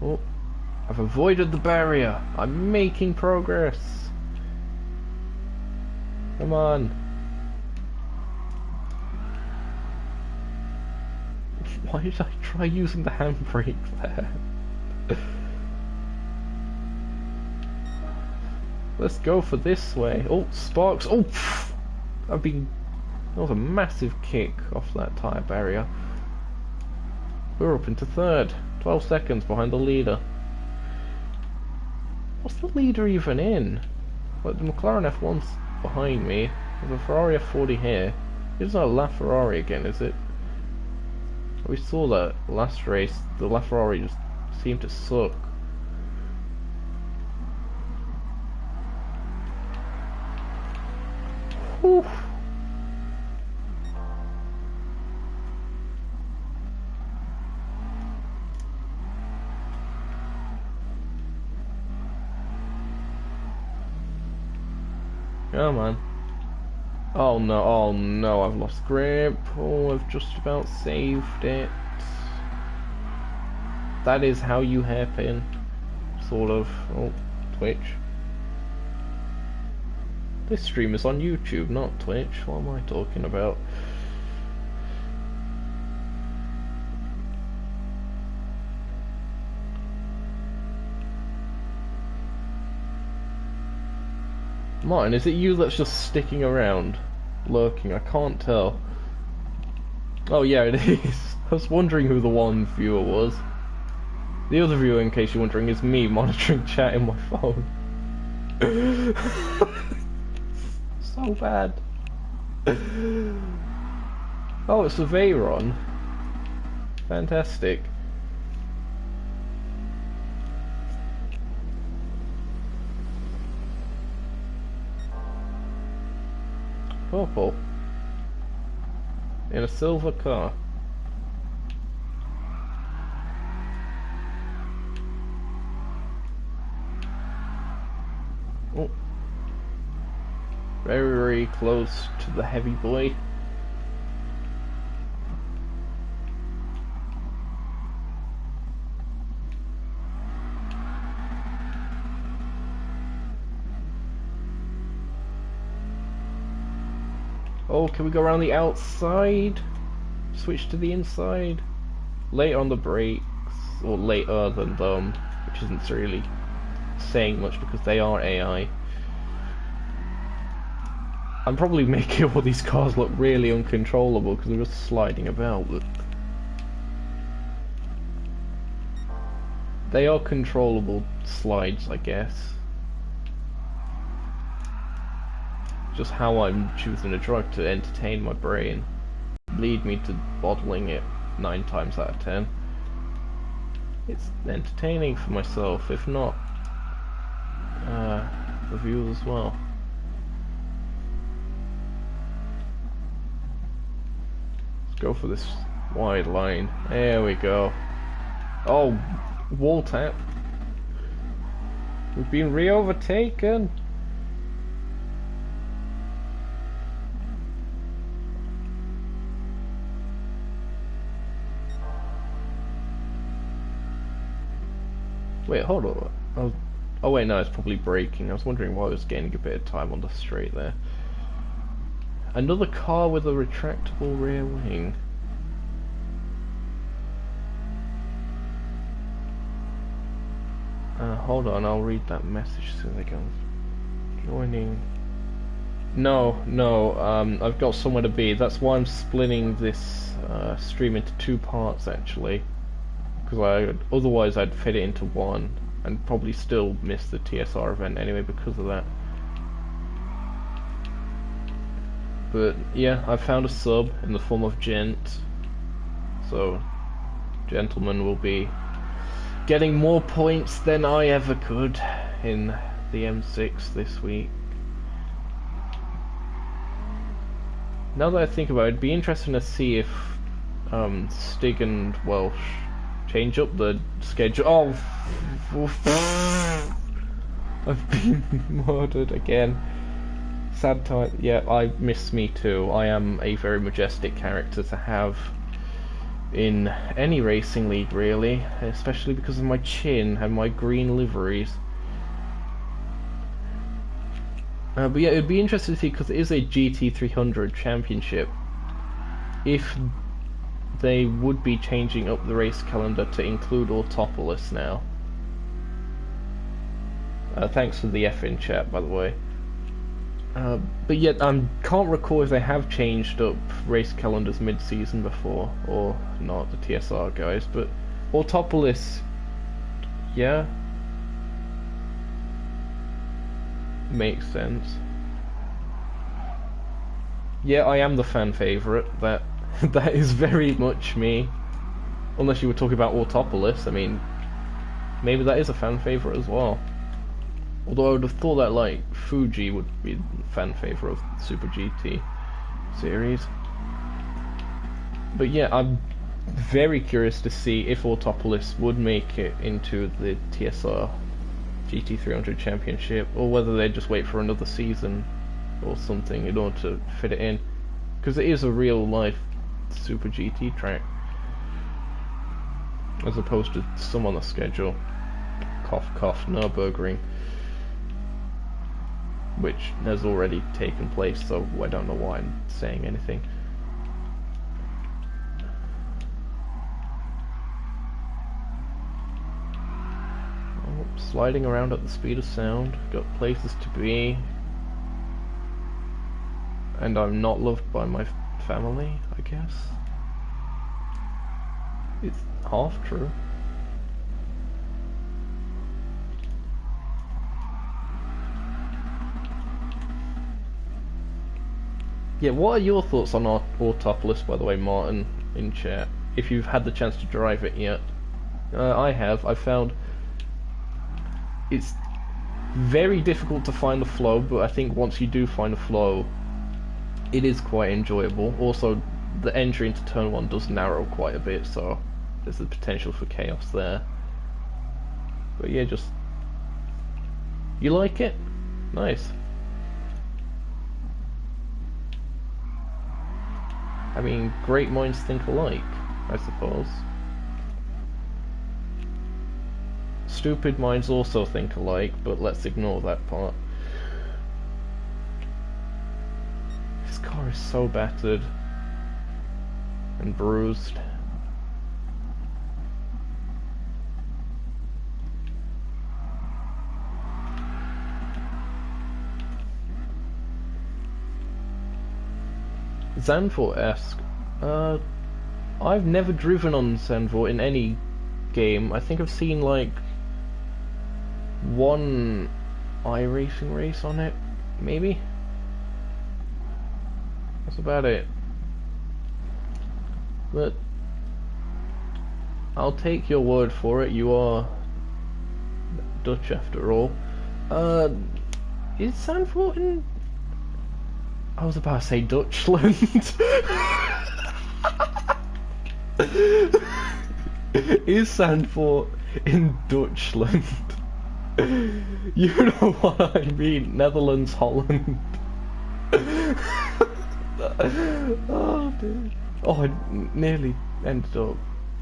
Oh, I've avoided the barrier. I'm making progress. Come on. Why did I try using the handbrake there? Let's go for this way. Oh, sparks. Oh, that was a massive kick off that tyre barrier. We're up into third. 12 seconds behind the leader. What's the leader even in? Like, the McLaren F1's behind me. There's a Ferrari F40 here. It's not a LaFerrari again, is it? We saw that last race. The LaFerrari just seemed to suck. Whew. Come on. Oh no, I've lost grip. Oh, I've just about saved it. That is how you hairpin. Sort of. Oh, Twitch. This stream is on YouTube, not Twitch. What am I talking about? Martin, is it you that's just sticking around? Lurking? I can't tell. Oh yeah, it is. I was wondering who the one viewer was. The other viewer, in case you're wondering, is me monitoring chat in my phone. So bad. Oh, it's a Veyron. Fantastic. Purple. In a silver car. Oh. Very, very close to the heavy boy. Oh, can we go around the outside? Switch to the inside? Late on the brakes, or later than them, which isn't really saying much because they are AI. I'm probably making all these cars look really uncontrollable because they're just sliding about, but they are controllable slides, I guess. Just how I'm choosing a drug to entertain my brain, lead me to bottling it 9 times out of 10. It's entertaining for myself, if not for viewers as well. Let's go for this wide line. There we go. Oh, wall tap. We've been re-overtaken. Wait, hold on. Oh wait, no, it's probably braking. I was wondering why I was gaining a bit of time on the straight there. Another car with a retractable rear wing. Hold on, I'll read that message so they can joining. No, I've got somewhere to be. That's why I'm splitting this stream into two parts actually. Because otherwise I'd fit it into one and probably still miss the TSR event anyway because of that. But yeah, I found a sub in the form of Gent, so Gentleman will be getting more points than I ever could in the M6 this week. Now that I think about it, it'd be interesting to see if Stig and Welsh change up the schedule. Oh, I've been murdered again. Sad time. Yeah, I miss me too. I am a very majestic character to have in any racing league, really, especially because of my chin and my green liveries. But yeah, it'd be interesting to see, because it is a GT300 championship, if they would be changing up the race calendar to include Autopolis now. Thanks for the F in chat, by the way. But yet, I can't recall if they have changed up race calendars mid-season before, or not, the TSR guys, but Autopolis, yeah, makes sense. Yeah, I am the fan favourite, that is very much me. Unless you were talking about Autopolis, I mean, maybe that is a fan favourite as well. Although I would have thought that, like, Fuji would be fan favourite of the Super GT series. But yeah, I'm very curious to see if Autopolis would make it into the TSR GT300 Championship, or whether they'd just wait for another season or something in order to fit it in. Because it is a real-life Super GT track, as opposed to some on the schedule. Cough cough, Nürburgring, which has already taken place, so I don't know why I'm saying anything. Oh, sliding around at the speed of sound, got places to be, and I'm not loved by my family, I guess. It's half true. Yeah, what are your thoughts on Autopolis, by the way, Martin, in chat, if you've had the chance to drive it yet? I have. I found it's very difficult to find the flow, but I think once you do find a flow, it is quite enjoyable. Also, the entry into turn 1 does narrow quite a bit, so there's the potential for chaos there. But yeah, just... You like it? Nice. I mean, great minds think alike, I suppose. Stupid minds also think alike, but let's ignore that part. This car is so battered and bruised. Zandvoort-esque. I've never driven on Zandvoort in any game. I think I've seen like one iRacing race on it, maybe? That's about it. But I'll take your word for it, you are Dutch after all. Uh, is Zandvoort in... I was about to say Dutchland. Is Zandvoort in Dutchland? You know what I mean, Netherlands, Holland. Oh dude. Oh, I nearly ended up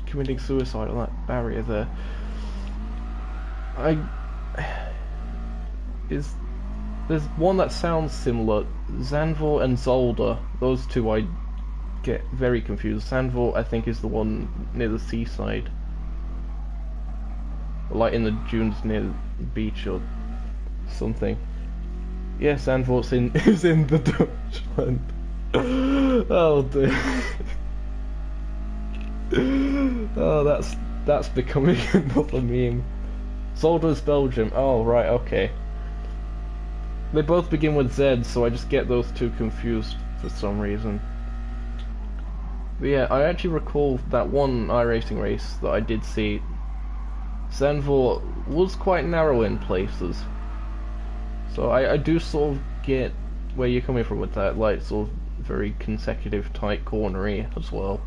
committing suicide on that barrier there. There's one that sounds similar, Zandvoort and Zolder. Those two I get very confused. Zandvoort I think is the one near the seaside. Like in the dunes near the beach or something. Yes, Zandvoort's is in the Dutchland. Oh dear. Oh, that's becoming another meme. Zolder's Belgium. Oh right, okay. They both begin with Z, so I just get those two confused for some reason. But yeah, I actually recall that one iRacing race that I did see. Zandvoort was quite narrow in places. So I do sort of get where you're coming from with that, like sort of very consecutive tight cornery as well.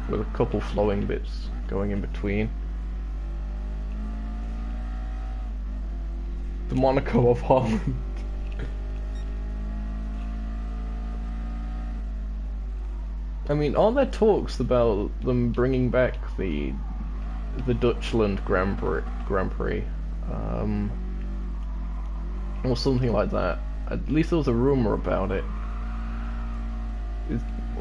With a couple flowing bits going in between. The Monaco of Holland. I mean, aren't there talks about them bringing back the Dutchland Grand Prix? Or something like that. At least there was a rumor about it.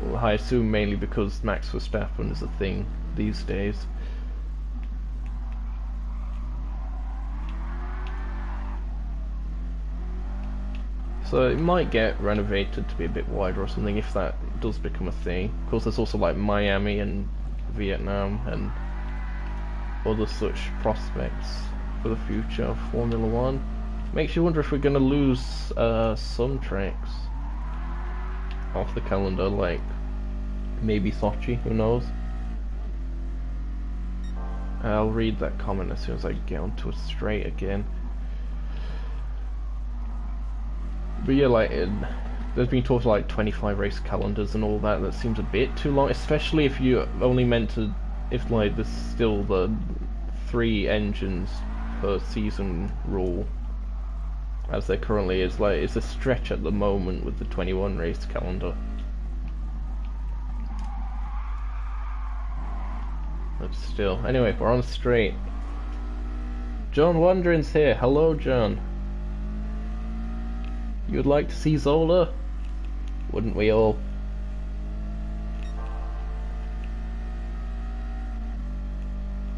Well, I assume mainly because Max Verstappen is a thing these days. So it might get renovated to be a bit wider or something if that does become a thing. Of course, there's also like Miami and Vietnam and other such prospects for the future of Formula One. Makes you wonder if we're going to lose some tracks off the calendar, like maybe Sochi, who knows. I'll read that comment as soon as I get onto a straight again. But yeah, like, there's been talk of like 25 race calendars and all that. That seems a bit too long, especially if you only meant to, if like there's still the 3 engines per season rule, as there currently is. Like, it's a stretch at the moment with the 21 race calendar. But still, anyway, we're on straight. John Wandering's here. Hello, John. You would like to see Zola? Wouldn't we all?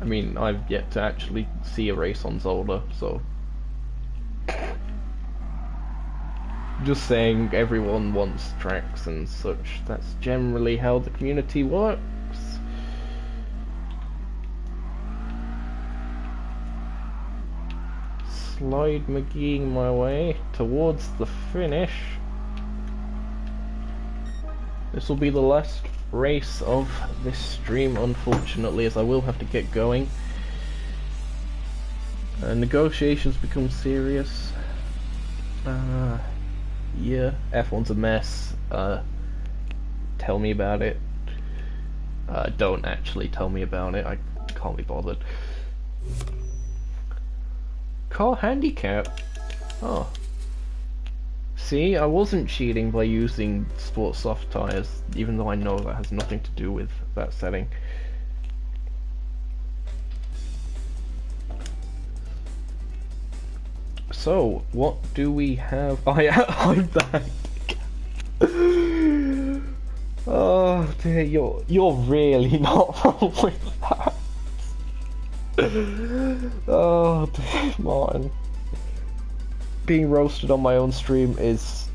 I mean, I've yet to actually see a race on Zola, so... Just saying, everyone wants tracks and such. That's generally how the community works. Slide McGeeing my way towards the finish. This will be the last race of this stream, unfortunately, as I will have to get going. Negotiations become serious. Yeah, F1's a mess. Tell me about it. Don't actually tell me about it, I can't be bothered. Car handicap? Oh. See, I wasn't cheating by using sport soft tyres, even though I know that has nothing to do with that setting. So, what do we have? I'm back. Oh dear, you're really not wrong with that. Oh dear, Martin. Being roasted on my own stream is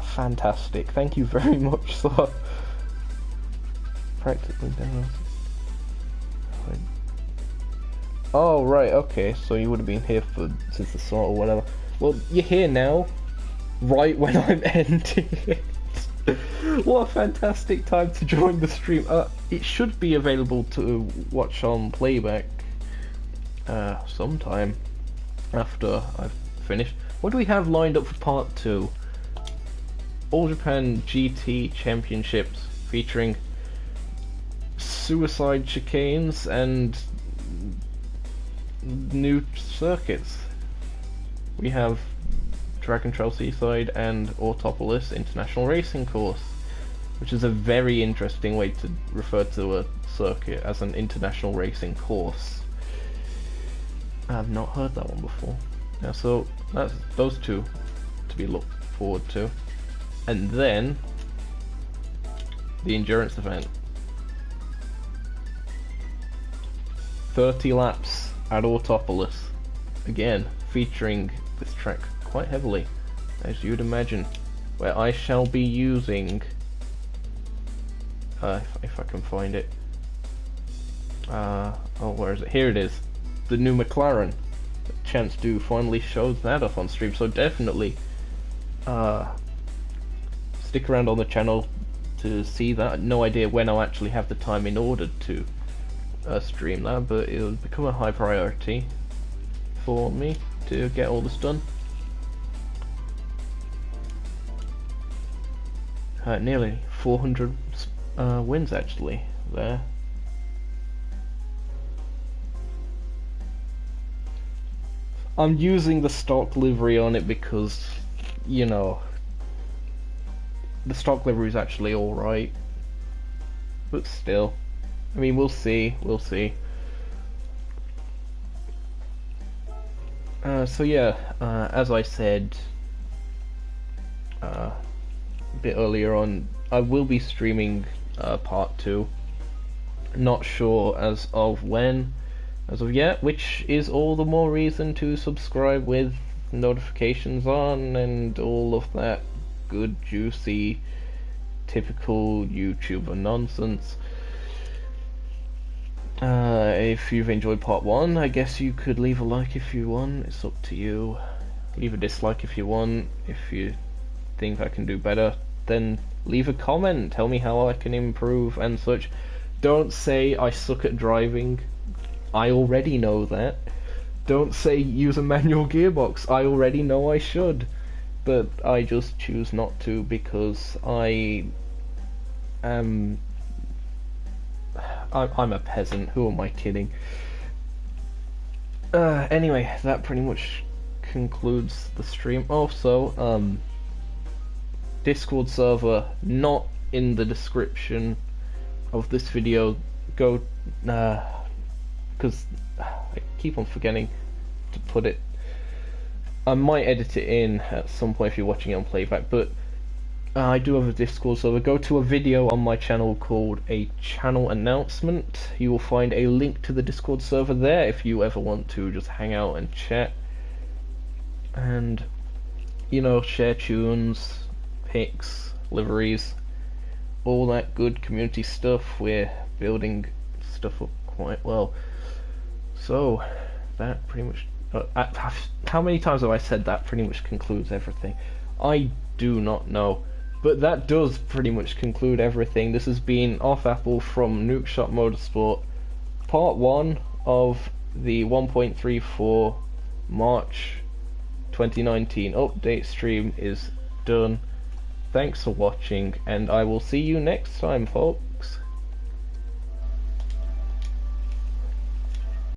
fantastic. Thank you very much, sir. Practically down. Oh right, okay. So you would have been here since the start or whatever. Well, you're here now, right when I'm ending it. What a fantastic time to join the stream. It should be available to watch on playback sometime. after I've finished. What do we have lined up for part 2? All Japan GT Championships featuring suicide chicanes and new circuits. We have Dragon Trail Seaside and Autopolis International Racing Course, which is a very interesting way to refer to a circuit as an international racing course. I've not heard that one before. Yeah, so that's those two to be looked forward to. And then the endurance event. 30 laps at Autopolis. Again, featuring this track quite heavily, as you'd imagine, where I shall be using if I can find it. Oh, where is it? Here it is. The new McLaren. Chance to finally show that off on stream, so definitely stick around on the channel to see that. No idea when I'll actually have the time in order to stream that, but it'll become a high priority for me to get all this done. Nearly 400 wins actually there. I'm using the stock livery on it because, you know, the stock livery is actually alright, but still, I mean, we'll see. So yeah, as I said a bit earlier on, I will be streaming part 2. Not sure as of when, as of yet, which is all the more reason to subscribe with notifications on and all of that good, juicy, typical YouTuber nonsense. If you've enjoyed part 1, I guess you could leave a like if you want. It's up to you. Leave a dislike if you want. If you think I can do better, then leave a comment. Tell me how I can improve and such. Don't say I suck at driving. I already know that. Don't say use a manual gearbox. I already know I should. But I just choose not to because I'm a peasant. Who am I kidding? Anyway, that pretty much concludes the stream. Also, Discord server not in the description of this video. Go, because I keep on forgetting to put it. I might edit it in at some point if you're watching it on playback, but I do have a Discord server. Go to a video on my channel called a channel announcement. You will find a link to the Discord server there if you ever want to just hang out and chat and, you know, share tunes, pics, liveries, all that good community stuff. We're building stuff up quite well. So that pretty much how many times have I said that pretty much concludes everything? I do not know, but that does pretty much conclude everything. This has been Off Apple from Nukeshot Motorsport, part 1 of the 1.34 March 2019 update stream is done. Thanks for watching, and I will see you next time, folks.